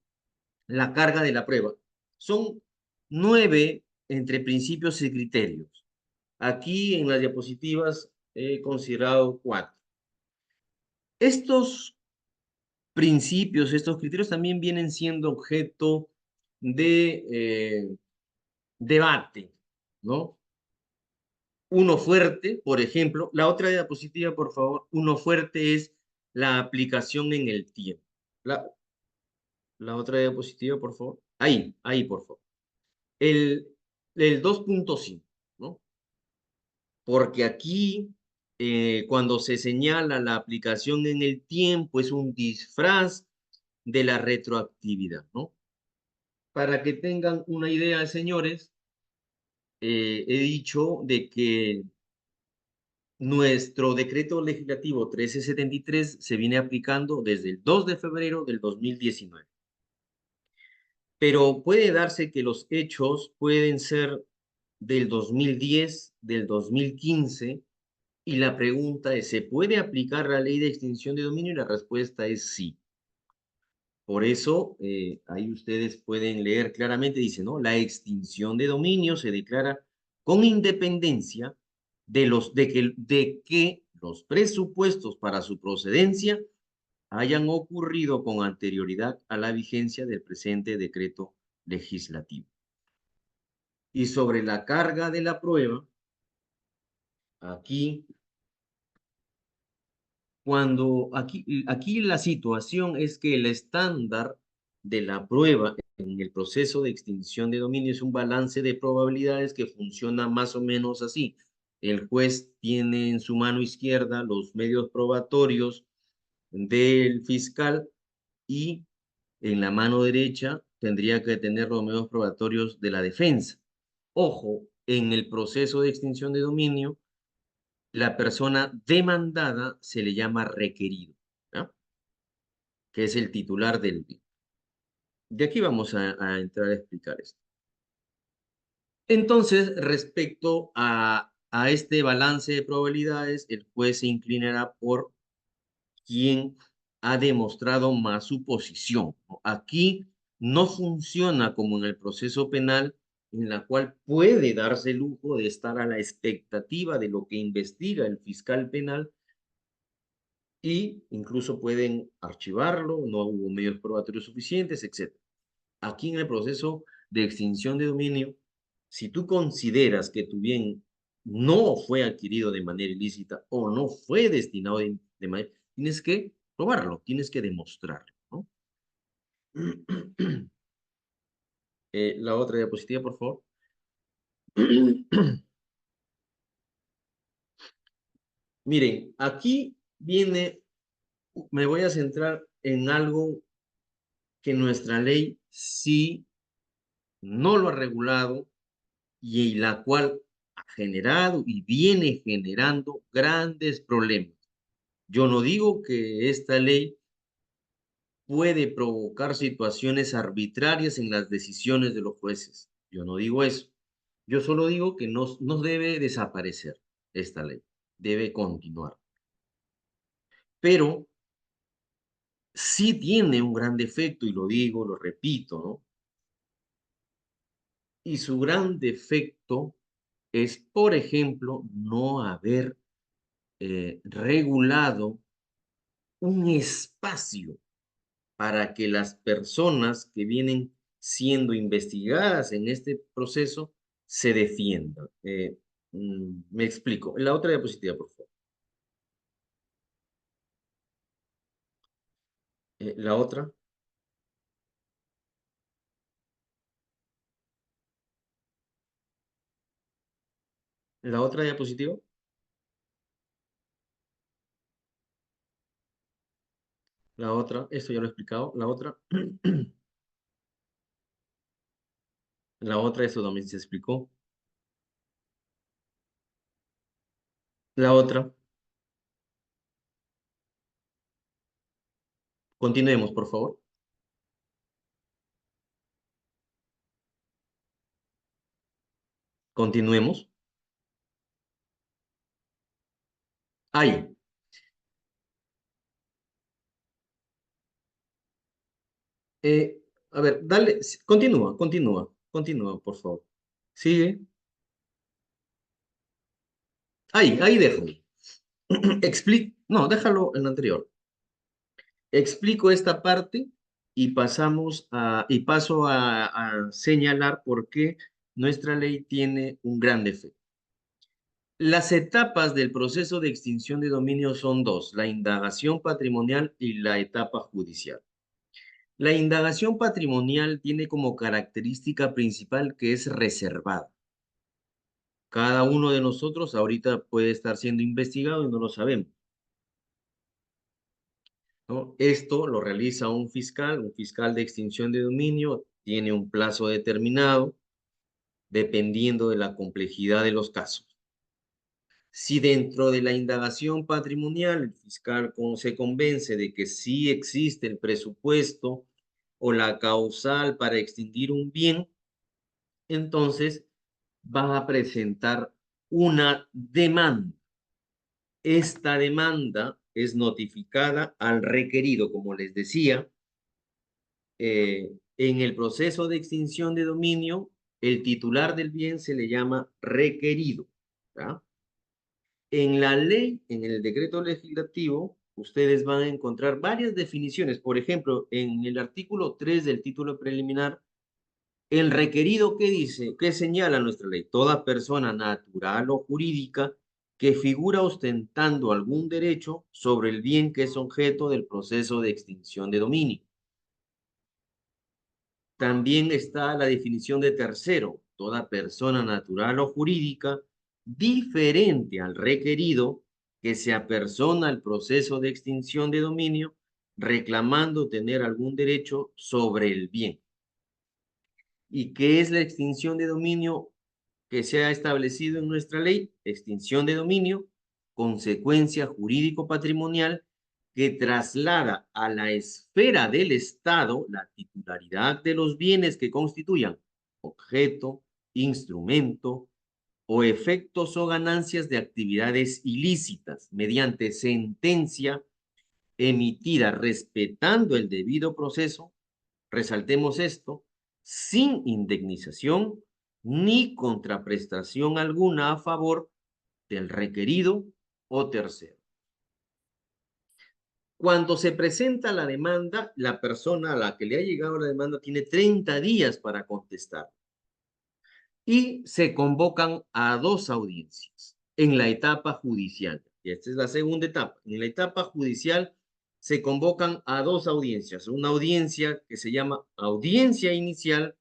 la carga de la prueba. Son 9 entre principios y criterios. Aquí en las diapositivas he considerado 4. Estos principios, estos criterios también vienen siendo objeto de debate, ¿no? Uno fuerte, por ejemplo, la otra diapositiva, por favor, uno fuerte es la aplicación en el tiempo. La otra diapositiva, por favor. Ahí, por favor. El 2.5, ¿no? Porque aquí, cuando se señala la aplicación en el tiempo, es un disfraz de la retroactividad, ¿no? Para que tengan una idea, señores, he dicho de que nuestro decreto legislativo 1373 se viene aplicando desde el 2 de febrero del 2019. Pero puede darse que los hechos pueden ser del 2010, del 2015, y la pregunta es, ¿se puede aplicar la ley de extinción de dominio? Y la respuesta es sí. Por eso, ahí ustedes pueden leer claramente, dice, ¿no? La extinción de dominio se declara con independencia de que los presupuestos para su procedencia hayan ocurrido con anterioridad a la vigencia del presente decreto legislativo. Y sobre la carga de la prueba, aquí aquí la situación es que el estándar de la prueba en el proceso de extinción de dominio es un balance de probabilidades que funciona más o menos así. El juez tiene en su mano izquierda los medios probatorios del fiscal y en la mano derecha tendría que tener los medios probatorios de la defensa. Ojo, en el proceso de extinción de dominio, la persona demandada se le llama requerido, ¿no? Que es el titular del bien. De aquí vamos a entrar a explicar esto. Entonces, respecto a este balance de probabilidades, el juez se inclinará por quien ha demostrado más su posición. Aquí no funciona como en el proceso penal, en la cual puede darse el lujo de estar a la expectativa de lo que investiga el fiscal penal y incluso pueden archivarlo, no hubo medios probatorios suficientes, etc. Aquí en el proceso de extinción de dominio, si tú consideras que tu bien no fue adquirido de manera ilícita o no fue destinado de manera, tienes que probarlo, tienes que demostrarlo, ¿no? La otra diapositiva, por favor. Miren, aquí viene, me voy a centrar en algo que nuestra ley sí no lo ha regulado y la cual ha generado y viene generando grandes problemas. Yo no digo que esta ley puede provocar situaciones arbitrarias en las decisiones de los jueces. Yo no digo eso. Yo solo digo que no debe desaparecer esta ley, debe continuar. Pero sí tiene un gran defecto, y lo digo, lo repito, ¿no? Y su gran defecto es, por ejemplo, no haber regulado un espacio para que las personas que vienen siendo investigadas en este proceso se defiendan. Me explico. La otra diapositiva, por favor. La otra. La otra diapositiva. La otra. Esto ya lo he explicado. La otra. La otra, esto también se explicó. La otra. Continuemos, por favor. Continuemos. Ahí. A ver, dale. Continúa, por favor. Sigue. Ahí déjalo. No, déjalo en lo anterior. Explico esta parte y paso a señalar por qué nuestra ley tiene un gran defecto. Las etapas del proceso de extinción de dominio son dos: la indagación patrimonial y la etapa judicial. La indagación patrimonial tiene como característica principal que es reservada. Cada uno de nosotros ahorita puede estar siendo investigado y no lo sabemos, ¿no? Esto lo realiza un fiscal de extinción de dominio, tiene un plazo determinado dependiendo de la complejidad de los casos. Si dentro de la indagación patrimonial el fiscal se convence de que sí existe el presupuesto o la causal para extinguir un bien, entonces va a presentar una demanda. Esta demanda es notificada al requerido, como les decía. En el proceso de extinción de dominio, el titular del bien se le llama requerido, ¿verdad? En la ley, en el decreto legislativo, ustedes van a encontrar varias definiciones. Por ejemplo, en el artículo 3 del título preliminar, el requerido, ¿qué dice? ¿Qué señala nuestra ley? Toda persona natural o jurídica que figura ostentando algún derecho sobre el bien que es objeto del proceso de extinción de dominio. También está la definición de tercero: toda persona natural o jurídica diferente al requerido que se apersona al proceso de extinción de dominio reclamando tener algún derecho sobre el bien. ¿Y qué es la extinción de dominio que se ha establecido en nuestra ley? Extinción de dominio, consecuencia jurídico-patrimonial que traslada a la esfera del Estado la titularidad de los bienes que constituyan objeto, instrumento o efectos o ganancias de actividades ilícitas mediante sentencia emitida respetando el debido proceso. Resaltemos esto: sin indemnización ni contraprestación alguna a favor del requerido o tercero. Cuando se presenta la demanda, la persona a la que le ha llegado la demanda tiene 30 días para contestar. Y se convocan a 2 audiencias en la etapa judicial. Y esta es la segunda etapa. En la etapa judicial se convocan a 2 audiencias. Una audiencia que se llama audiencia inicial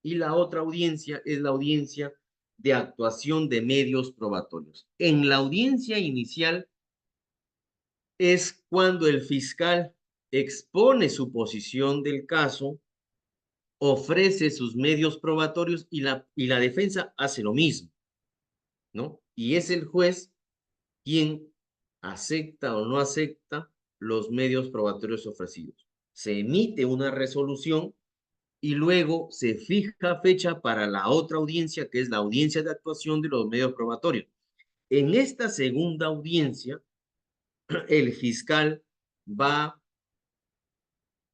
y la otra audiencia es la audiencia de actuación de medios probatorios. En la audiencia inicial es cuando el fiscal expone su posición del caso, ofrece sus medios probatorios y la defensa hace lo mismo, ¿no? Y es el juez quien acepta o no acepta los medios probatorios ofrecidos. Se emite una resolución y luego se fija fecha para la otra audiencia, que es la audiencia de actuación de los medios probatorios. En esta segunda audiencia, el fiscal va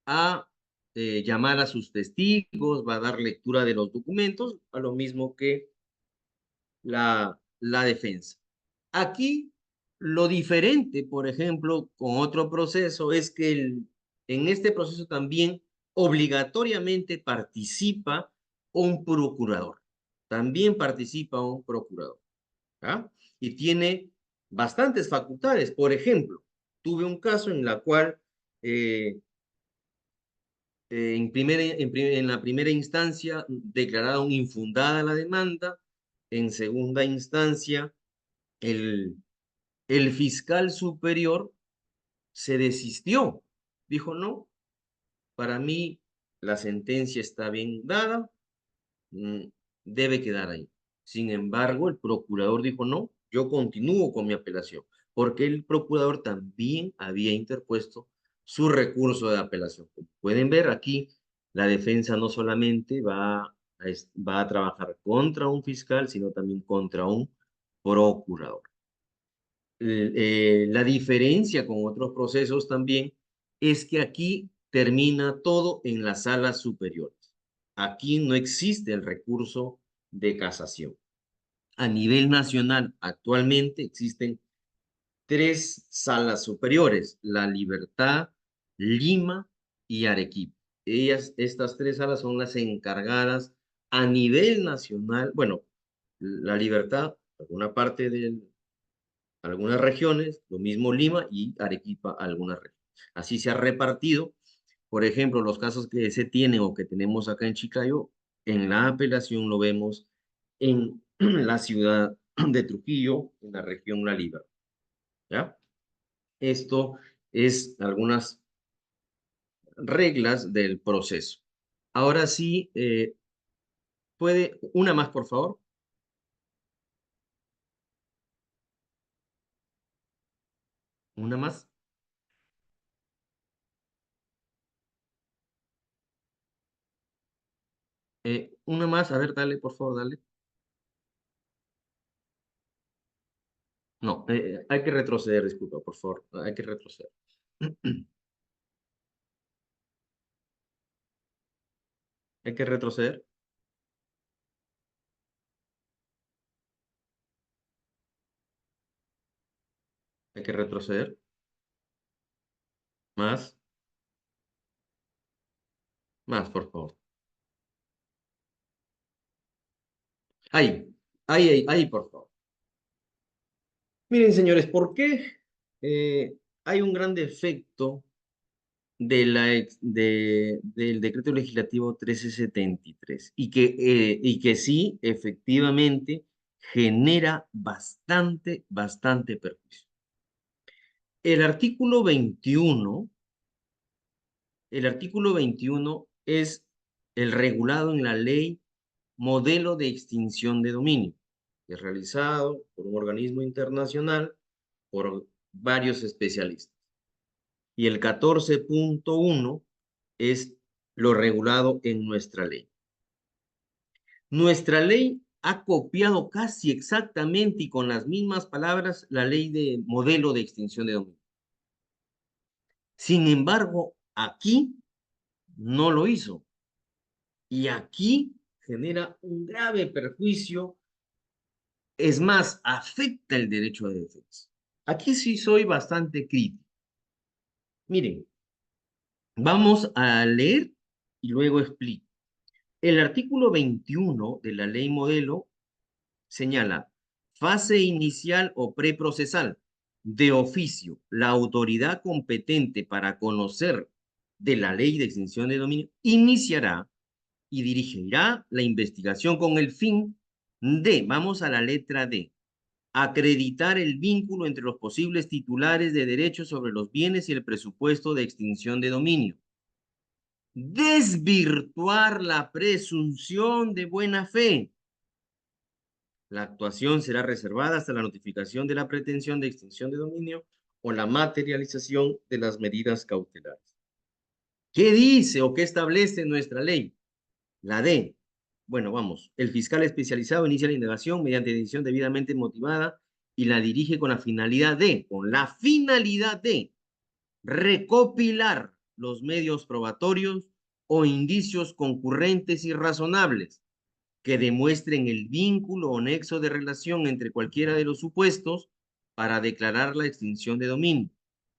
a llamar a sus testigos, va a dar lectura de los documentos, a lo mismo que la defensa. Aquí, lo diferente, por ejemplo, con otro proceso, es que en este proceso también obligatoriamente participa un procurador. También participa un procurador. ¿Ah? Y tiene bastantes facultades. Por ejemplo, tuve un caso en la cual en la primera instancia declararon infundada la demanda, en segunda instancia el, el fiscal superior se desistió, dijo no, para mí la sentencia está bien dada, mm, debe quedar ahí. Sin embargo, el procurador dijo no, yo continúo con mi apelación, porque el procurador también había interpuesto su recurso de apelación. Como pueden ver aquí, la defensa no solamente va a trabajar contra un fiscal, sino también contra un procurador. La diferencia con otros procesos también es que aquí termina todo en las salas superiores. Aquí no existe el recurso de casación. A nivel nacional, actualmente existen 3 salas superiores: La Libertad, Lima y Arequipa. Estas 3 salas son las encargadas a nivel nacional. Bueno, La Libertad, alguna parte del algunas regiones, lo mismo Lima y Arequipa, algunas regiones. Así se ha repartido. Por ejemplo, los casos que se tienen o que tenemos acá en Chiclayo, en la apelación lo vemos en la ciudad de Trujillo, en la región La Libertad. ¿Ya? Esto es algunas reglas del proceso. Ahora sí, puede, una más, por favor. Una más. Una más, a ver, dale, por favor, dale. No, hay que retroceder, disculpa, por favor, hay que retroceder. Hay que retroceder. Hay que retroceder. Más. Más, por favor. Ahí. Ahí, por favor. Miren, señores, ¿por qué hay un gran defecto del decreto legislativo 1373 y que sí, efectivamente, genera bastante perjuicio? El artículo 21, el artículo 21 es el regulado en la ley modelo de extinción de dominio, que es realizado por un organismo internacional, por varios especialistas. Y el 14.1 es lo regulado en nuestra ley. Nuestra ley ha copiado casi exactamente y con las mismas palabras la ley de modelo de extinción de dominio. Sin embargo, aquí no lo hizo. Y aquí genera un grave perjuicio, es más, afecta el derecho de defensa. Aquí sí soy bastante crítico. Miren, vamos a leer y luego explico. El artículo 21 de la ley modelo señala fase inicial o preprocesal. De oficio, la autoridad competente para conocer de la ley de extinción de dominio iniciará y dirigirá la investigación con el fin de, vamos a la letra D, acreditar el vínculo entre los posibles titulares de derechos sobre los bienes y el presupuesto de extinción de dominio. Desvirtuar la presunción de buena fe. La actuación será reservada hasta la notificación de la pretensión de extinción de dominio o la materialización de las medidas cautelares. ¿Qué dice o qué establece nuestra ley? La D. Bueno, vamos. El fiscal especializado inicia la indagación mediante decisión debidamente motivada y la dirige con la finalidad de recopilar los medios probatorios o indicios concurrentes y razonables que demuestren el vínculo o nexo de relación entre cualquiera de los supuestos para declarar la extinción de dominio,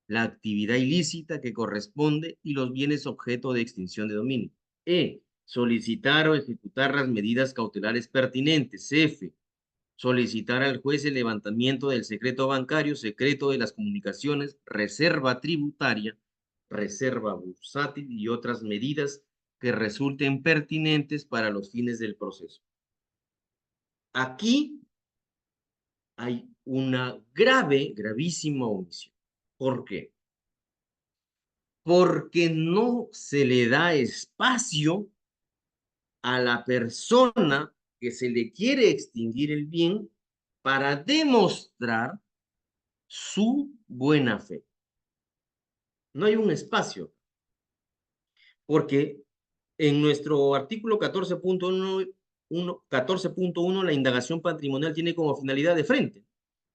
la actividad ilícita que corresponde y los bienes objeto de extinción de dominio. E. Solicitar o ejecutar las medidas cautelares pertinentes. F. Solicitar al juez el levantamiento del secreto bancario, secreto de las comunicaciones, reserva tributaria, reserva bursátil y otras medidas que resulten pertinentes para los fines del proceso. Aquí hay una gravísima omisión. ¿Por qué? Porque no se le da espacio a la persona que se le quiere extinguir el bien para demostrar su buena fe. No hay un espacio, porque en nuestro artículo 14.1, la indagación patrimonial tiene como finalidad de frente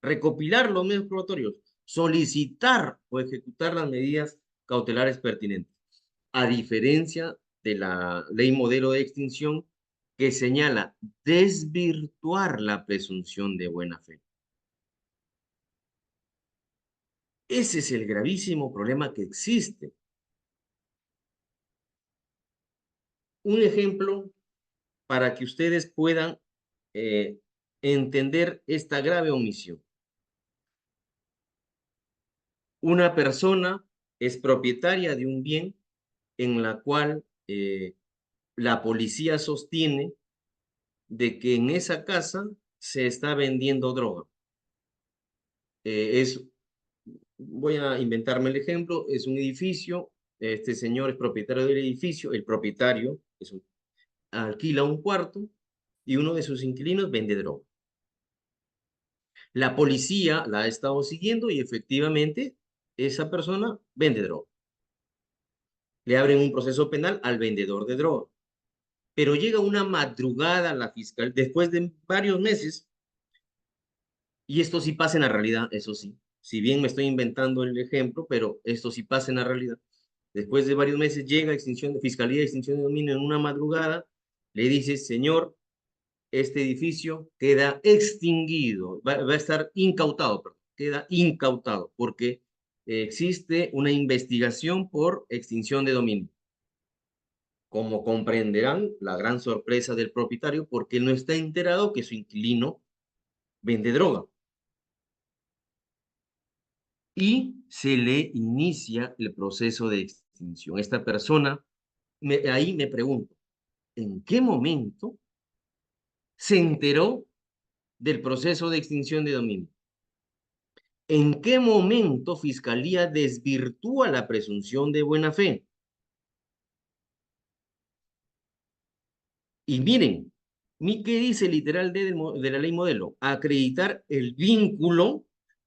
recopilar los medios probatorios, solicitar o ejecutar las medidas cautelares pertinentes, a diferencia de la ley modelo de extinción que señala desvirtuar la presunción de buena fe. Ese es el gravísimo problema que existe. Un ejemplo para que ustedes puedan entender esta grave omisión. Una persona es propietaria de un bien en la cual la policía sostiene de que en esa casa se está vendiendo droga. Voy a inventarme el ejemplo, es un edificio, este señor es propietario del edificio, el propietario alquila un cuarto y uno de sus inquilinos vende droga. La policía la ha estado siguiendo y efectivamente esa persona vende droga. Le abren un proceso penal al vendedor de droga. Pero llega una madrugada la fiscal, después de varios meses, y esto sí pasa en la realidad, eso sí. Si bien me estoy inventando el ejemplo, pero esto sí pasa en la realidad. Después de varios meses llega Fiscalía de Extinción de Dominio en una madrugada, le dice, señor, este edificio queda extinguido, va a estar incautado, perdón, queda incautado, porque existe una investigación por extinción de dominio. Como comprenderán, la gran sorpresa del propietario, porque él no está enterado que su inquilino vende droga. Y se le inicia el proceso de extinción. Esta persona, ahí me pregunto, ¿en qué momento se enteró del proceso de extinción de dominio? ¿En qué momento Fiscalía desvirtúa la presunción de buena fe? Y miren, ¿qué dice el literal de la ley modelo? Acreditar el vínculo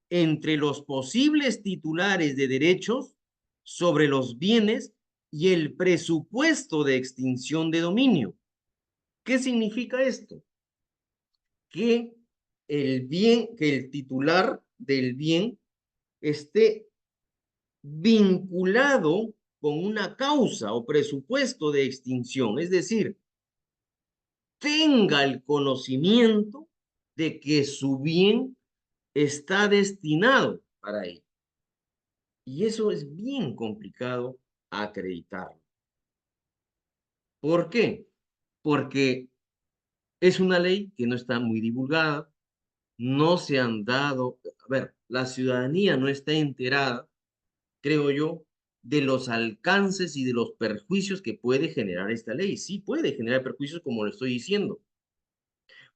entre los posibles titulares de derechos sobre los bienes y el presupuesto de extinción de dominio. ¿Qué significa esto? Que el titular del bien esté vinculado con una causa o presupuesto de extinción, es decir, tenga el conocimiento de que su bien está destinado para ello. Y eso es bien complicado acreditarlo. ¿Por qué? Porque es una ley que no está muy divulgada, no se han dado, a ver, la ciudadanía no está enterada, creo yo, de los alcances y de los perjuicios que puede generar esta ley. Sí puede generar perjuicios, como lo estoy diciendo,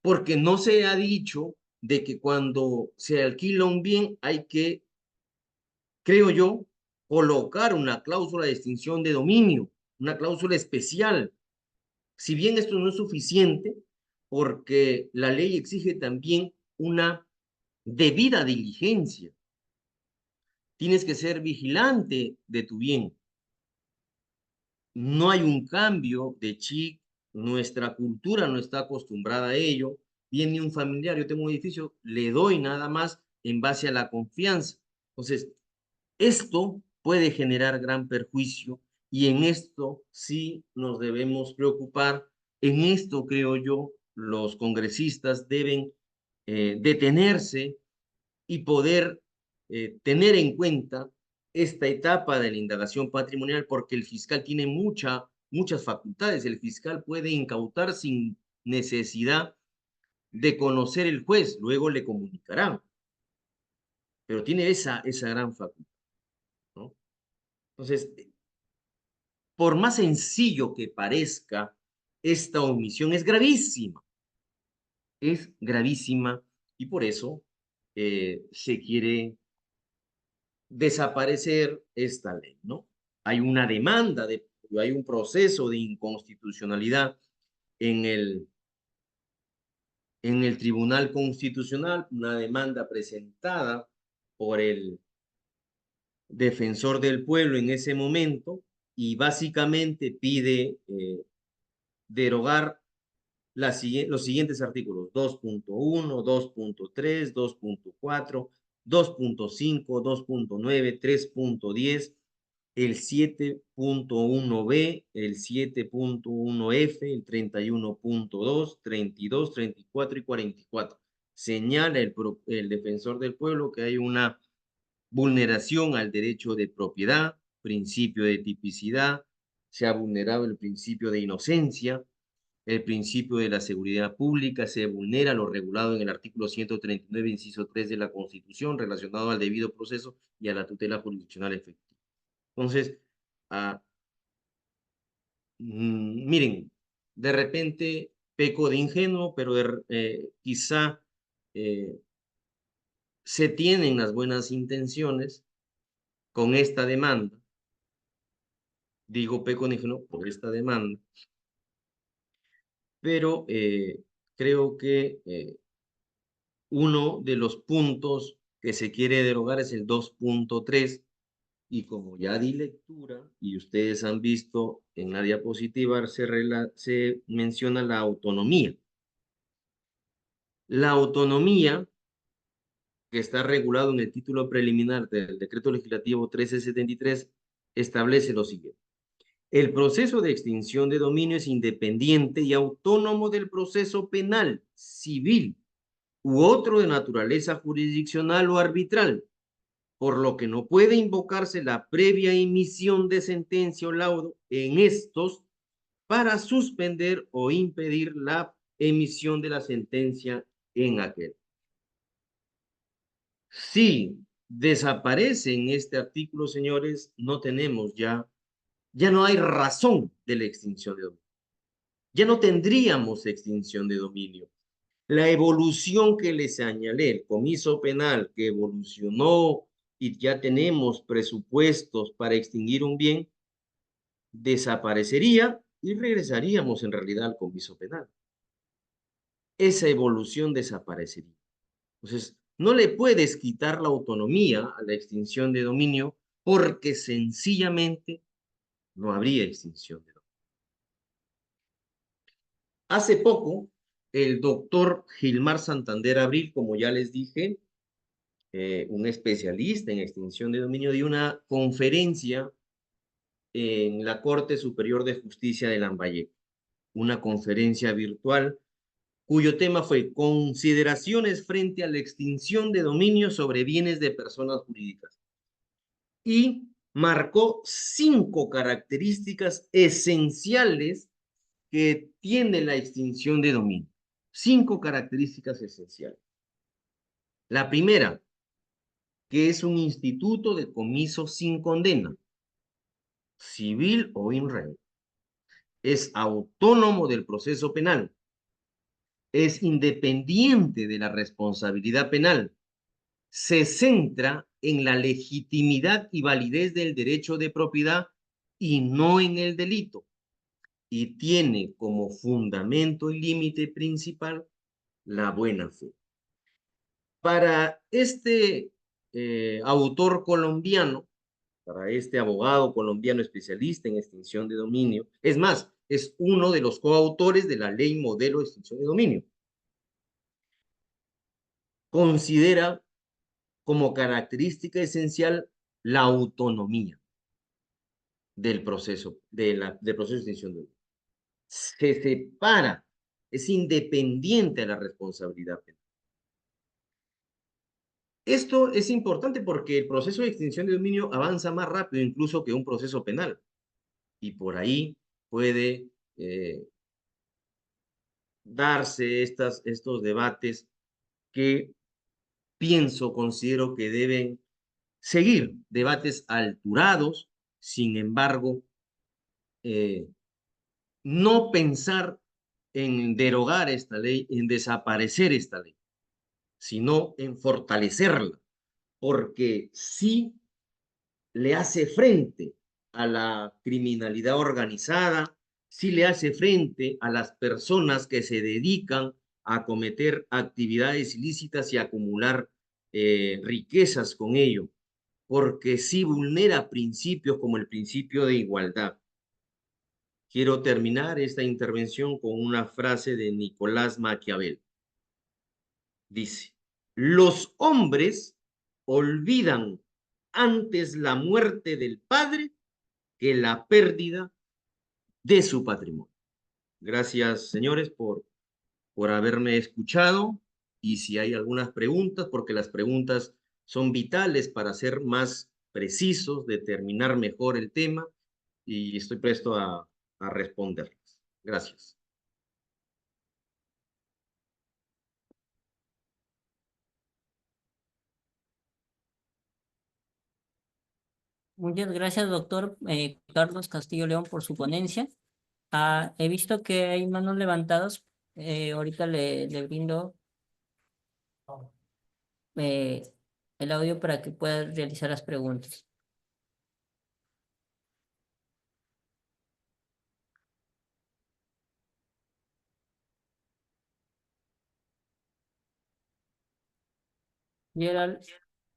porque no se ha dicho de que cuando se alquila un bien hay que, creo yo, colocar una cláusula de extinción de dominio, una cláusula especial. Si bien esto no es suficiente, porque la ley exige también una debida diligencia. Tienes que ser vigilante de tu bien. No hay un cambio de chip, nuestra cultura no está acostumbrada a ello. Viene un familiar, yo tengo un edificio, le doy nada más en base a la confianza. Entonces, esto puede generar gran perjuicio y en esto sí nos debemos preocupar. En esto, creo yo, los congresistas deben detenerse y poder tener en cuenta esta etapa de la indagación patrimonial, porque el fiscal tiene muchas facultades. El fiscal puede incautar sin necesidad de conocer el juez, luego le comunicarán, pero tiene esa gran facultad, ¿no? Entonces, por más sencillo que parezca, esta omisión es gravísima y por eso se quiere desaparecer esta ley, ¿no? Hay una demanda, hay un proceso de inconstitucionalidad en el Tribunal Constitucional, una demanda presentada por el defensor del pueblo en ese momento y básicamente pide derogar los siguientes artículos: 2.1, 2.3, 2.4, 2.5, 2.9, 3.10, el 7.1b, el 7.1f, el 31.2, 32, 34 y 44. Señala el defensor del pueblo que hay una vulneración al derecho de propiedad, principio de tipicidad, se ha vulnerado el principio de inocencia, el principio de la seguridad pública, se vulnera lo regulado en el artículo 139, inciso 3 de la Constitución, relacionado al debido proceso y a la tutela jurisdiccional efectiva. Entonces, ah, miren, de repente peco de ingenuo, pero quizá se tienen las buenas intenciones con esta demanda. Digo peco de ingenuo por esta demanda, pero creo que uno de los puntos que se quiere derogar es el 2.3 y como ya di lectura y ustedes han visto en la diapositiva, se menciona la autonomía. La autonomía, que está regulado en el título preliminar del Decreto Legislativo 1373, establece lo siguiente. El proceso de extinción de dominio es independiente y autónomo del proceso penal, civil u otro de naturaleza jurisdiccional o arbitral, por lo que no puede invocarse la previa emisión de sentencia o laudo en estos para suspender o impedir la emisión de la sentencia en aquel. Si desaparece en este artículo, señores, no tenemos ya no hay razón de la extinción de dominio. Ya no tendríamos extinción de dominio. La evolución que les señalé, el comiso penal que evolucionó y ya tenemos presupuestos para extinguir un bien, desaparecería y regresaríamos en realidad al comiso penal. Esa evolución desaparecería. Entonces, no le puedes quitar la autonomía a la extinción de dominio porque sencillamente no habría extinción de dominio. Hace poco, el doctor Gilmar Santander Abril, como ya les dije, un especialista en extinción de dominio, dio una conferencia en la Corte Superior de Justicia de Lambayeque, una conferencia virtual cuyo tema fue consideraciones frente a la extinción de dominio sobre bienes de personas jurídicas. y marcó 5 características esenciales que tiene la extinción de dominio. 5 características esenciales. La primera, que es un instituto de comiso sin condena, civil o in rem. Es autónomo del proceso penal. Es independiente de la responsabilidad penal. Se centra en la legitimidad y validez del derecho de propiedad y no en el delito. Y tiene como fundamento y límite principal la buena fe. Para este autor colombiano, para este abogado colombiano especialista en extinción de dominio, es más, es uno de los coautores de la ley modelo de extinción de dominio. Considera como característica esencial la autonomía del proceso, del proceso de extinción de dominio. Se separa, es independiente de la responsabilidad penal. Esto es importante porque el proceso de extinción de dominio avanza más rápido incluso que un proceso penal. Y por ahí puede darse estos debates que considero que deben seguir, debates alturados, sin embargo, no pensar en derogar esta ley, en desaparecer esta ley, sino en fortalecerla, porque sí le hace frente a la criminalidad organizada, sí le hace frente a las personas que se dedican a cometer actividades ilícitas y acumular riquezas con ello, porque sí vulnera principios como el principio de igualdad. Quiero terminar esta intervención con una frase de Nicolás Maquiavel. Dice, los hombres olvidan antes la muerte del padre que la pérdida de su patrimonio. Gracias, señores, por haberme escuchado y si hay algunas preguntas, porque las preguntas son vitales para ser más precisos, determinar mejor el tema y estoy presto a responderlas. Gracias. Muchas gracias, doctor Carlos Castillo León, por su ponencia. He visto que hay manos levantadas. Ahorita le brindo eh, el audio para que pueda realizar las preguntas. Gerald,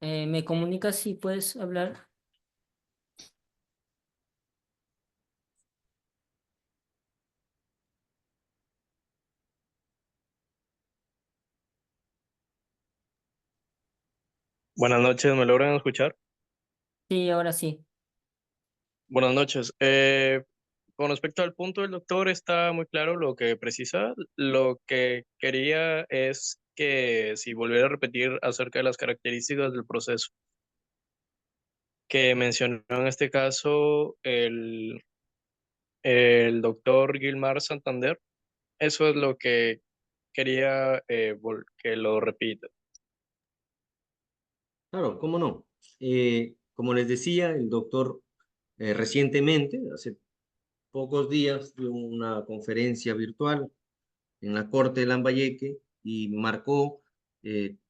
¿me comunicas si puedes hablar? Buenas noches, ¿me logran escuchar? Sí, ahora sí. Buenas noches. Con respecto al punto del doctor, está muy claro lo que precisa. Lo que quería es que si volviera a repetir acerca de las características del proceso que mencionó en este caso el doctor Gilmar Santander, eso es lo que quería que lo repita. Claro, cómo no. Como les decía, el doctor recientemente, hace pocos días, dio una conferencia virtual en la Corte de Lambayeque y marcó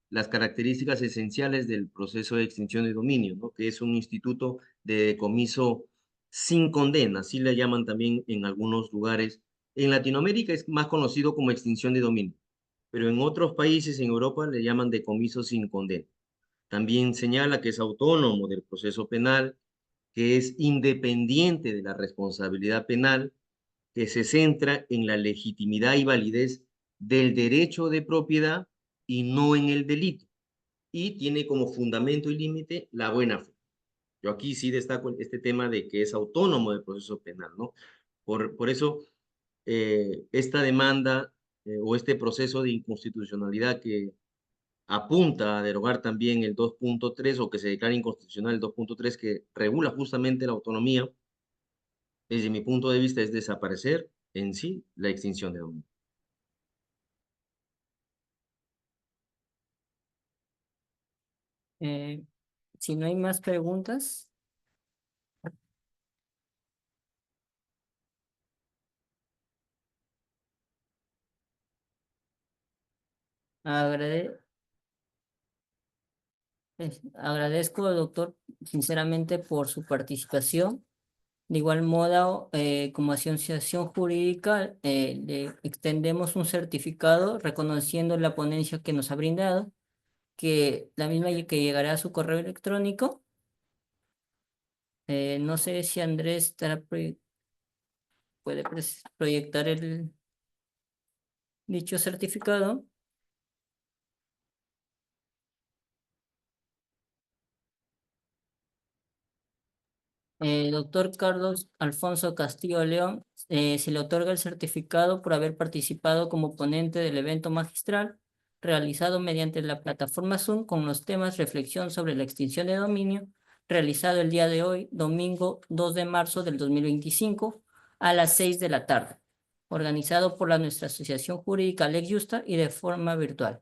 las características esenciales del proceso de extinción de dominio, ¿no? Que es un instituto de decomiso sin condena, así le llaman también en algunos lugares. En Latinoamérica es más conocido como extinción de dominio, pero en otros países en Europa le llaman decomiso sin condena. También señala que es autónomo del proceso penal, que es independiente de la responsabilidad penal, que se centra en la legitimidad y validez del derecho de propiedad y no en el delito. Y tiene como fundamento y límite la buena fe. Yo aquí sí destaco este tema de que es autónomo del proceso penal, ¿no? Por eso, esta demanda o este proceso de inconstitucionalidad que apunta a derogar también el 2.3 o que se declare inconstitucional el 2.3 que regula justamente la autonomía. Desde mi punto de vista es desaparecer en sí la extinción de dominio. Si no hay más preguntas, agrade- agradezco al doctor sinceramente por su participación. De igual modo, como asociación jurídica, le extendemos un certificado reconociendo la ponencia que nos ha brindado, que la misma que llegará a su correo electrónico. No sé si Andrés puede proyectar dicho certificado. Doctor Carlos Alfonso Castillo León, se le otorga el certificado por haber participado como ponente del evento magistral realizado mediante la plataforma Zoom con los temas Reflexión sobre la extinción de dominio, realizado el día de hoy, domingo 2 de marzo del 2025, a las 6 de la tarde, organizado por nuestra Asociación Jurídica Lex Justa y de forma virtual,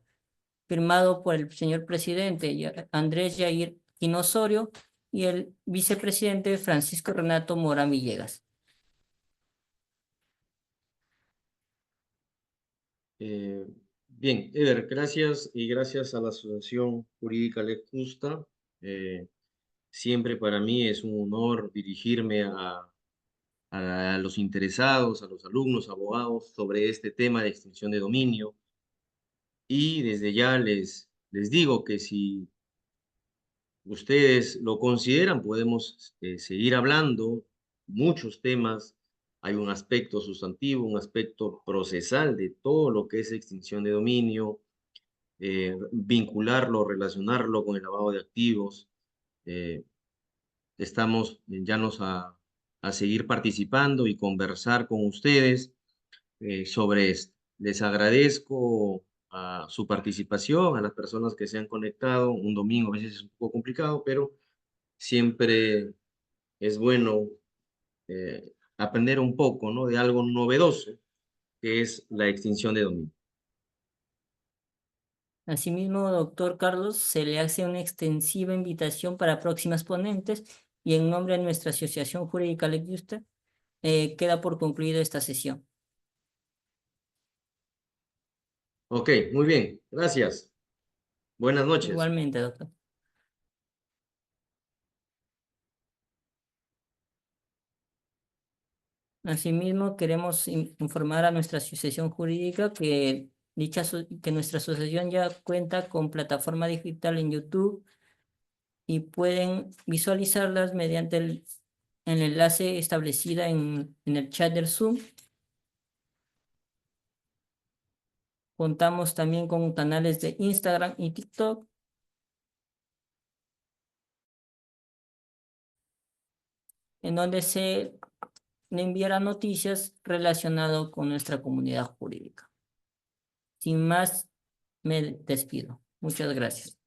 firmado por el señor presidente Andrés Yair Quino Osorio y el vicepresidente Francisco Renato Morán Villegas. Bien, Eder, gracias y gracias a la Asociación Jurídica Lex Justa. Siempre para mí es un honor dirigirme a los interesados, a los alumnos, abogados sobre este tema de extinción de dominio. Y desde ya les digo que si ustedes lo consideran, podemos seguir hablando muchos temas. Hay un aspecto sustantivo, un aspecto procesal de todo lo que es extinción de dominio, vincularlo, relacionarlo con el lavado de activos. Eh, Estamos llanos a seguir participando y conversar con ustedes sobre esto. Les agradezco a su participación, a las personas que se han conectado. Un domingo a veces es un poco complicado, pero siempre es bueno aprender un poco, ¿no? De algo novedoso, que es la extinción de dominio. Asimismo, doctor Carlos, se le hace una extensiva invitación para próximas ponentes y en nombre de nuestra Asociación Jurídica Lex Justa, queda por concluida esta sesión. Ok, muy bien. Gracias. Buenas noches. Igualmente, doctor. Asimismo, queremos informar a nuestra asociación jurídica que que nuestra asociación ya cuenta con plataforma digital en YouTube y pueden visualizarlas mediante el enlace establecido en el chat del Zoom. Contamos también con canales de Instagram y TikTok, en donde se le enviará noticias relacionadas con nuestra comunidad jurídica. Sin más, me despido. Muchas gracias.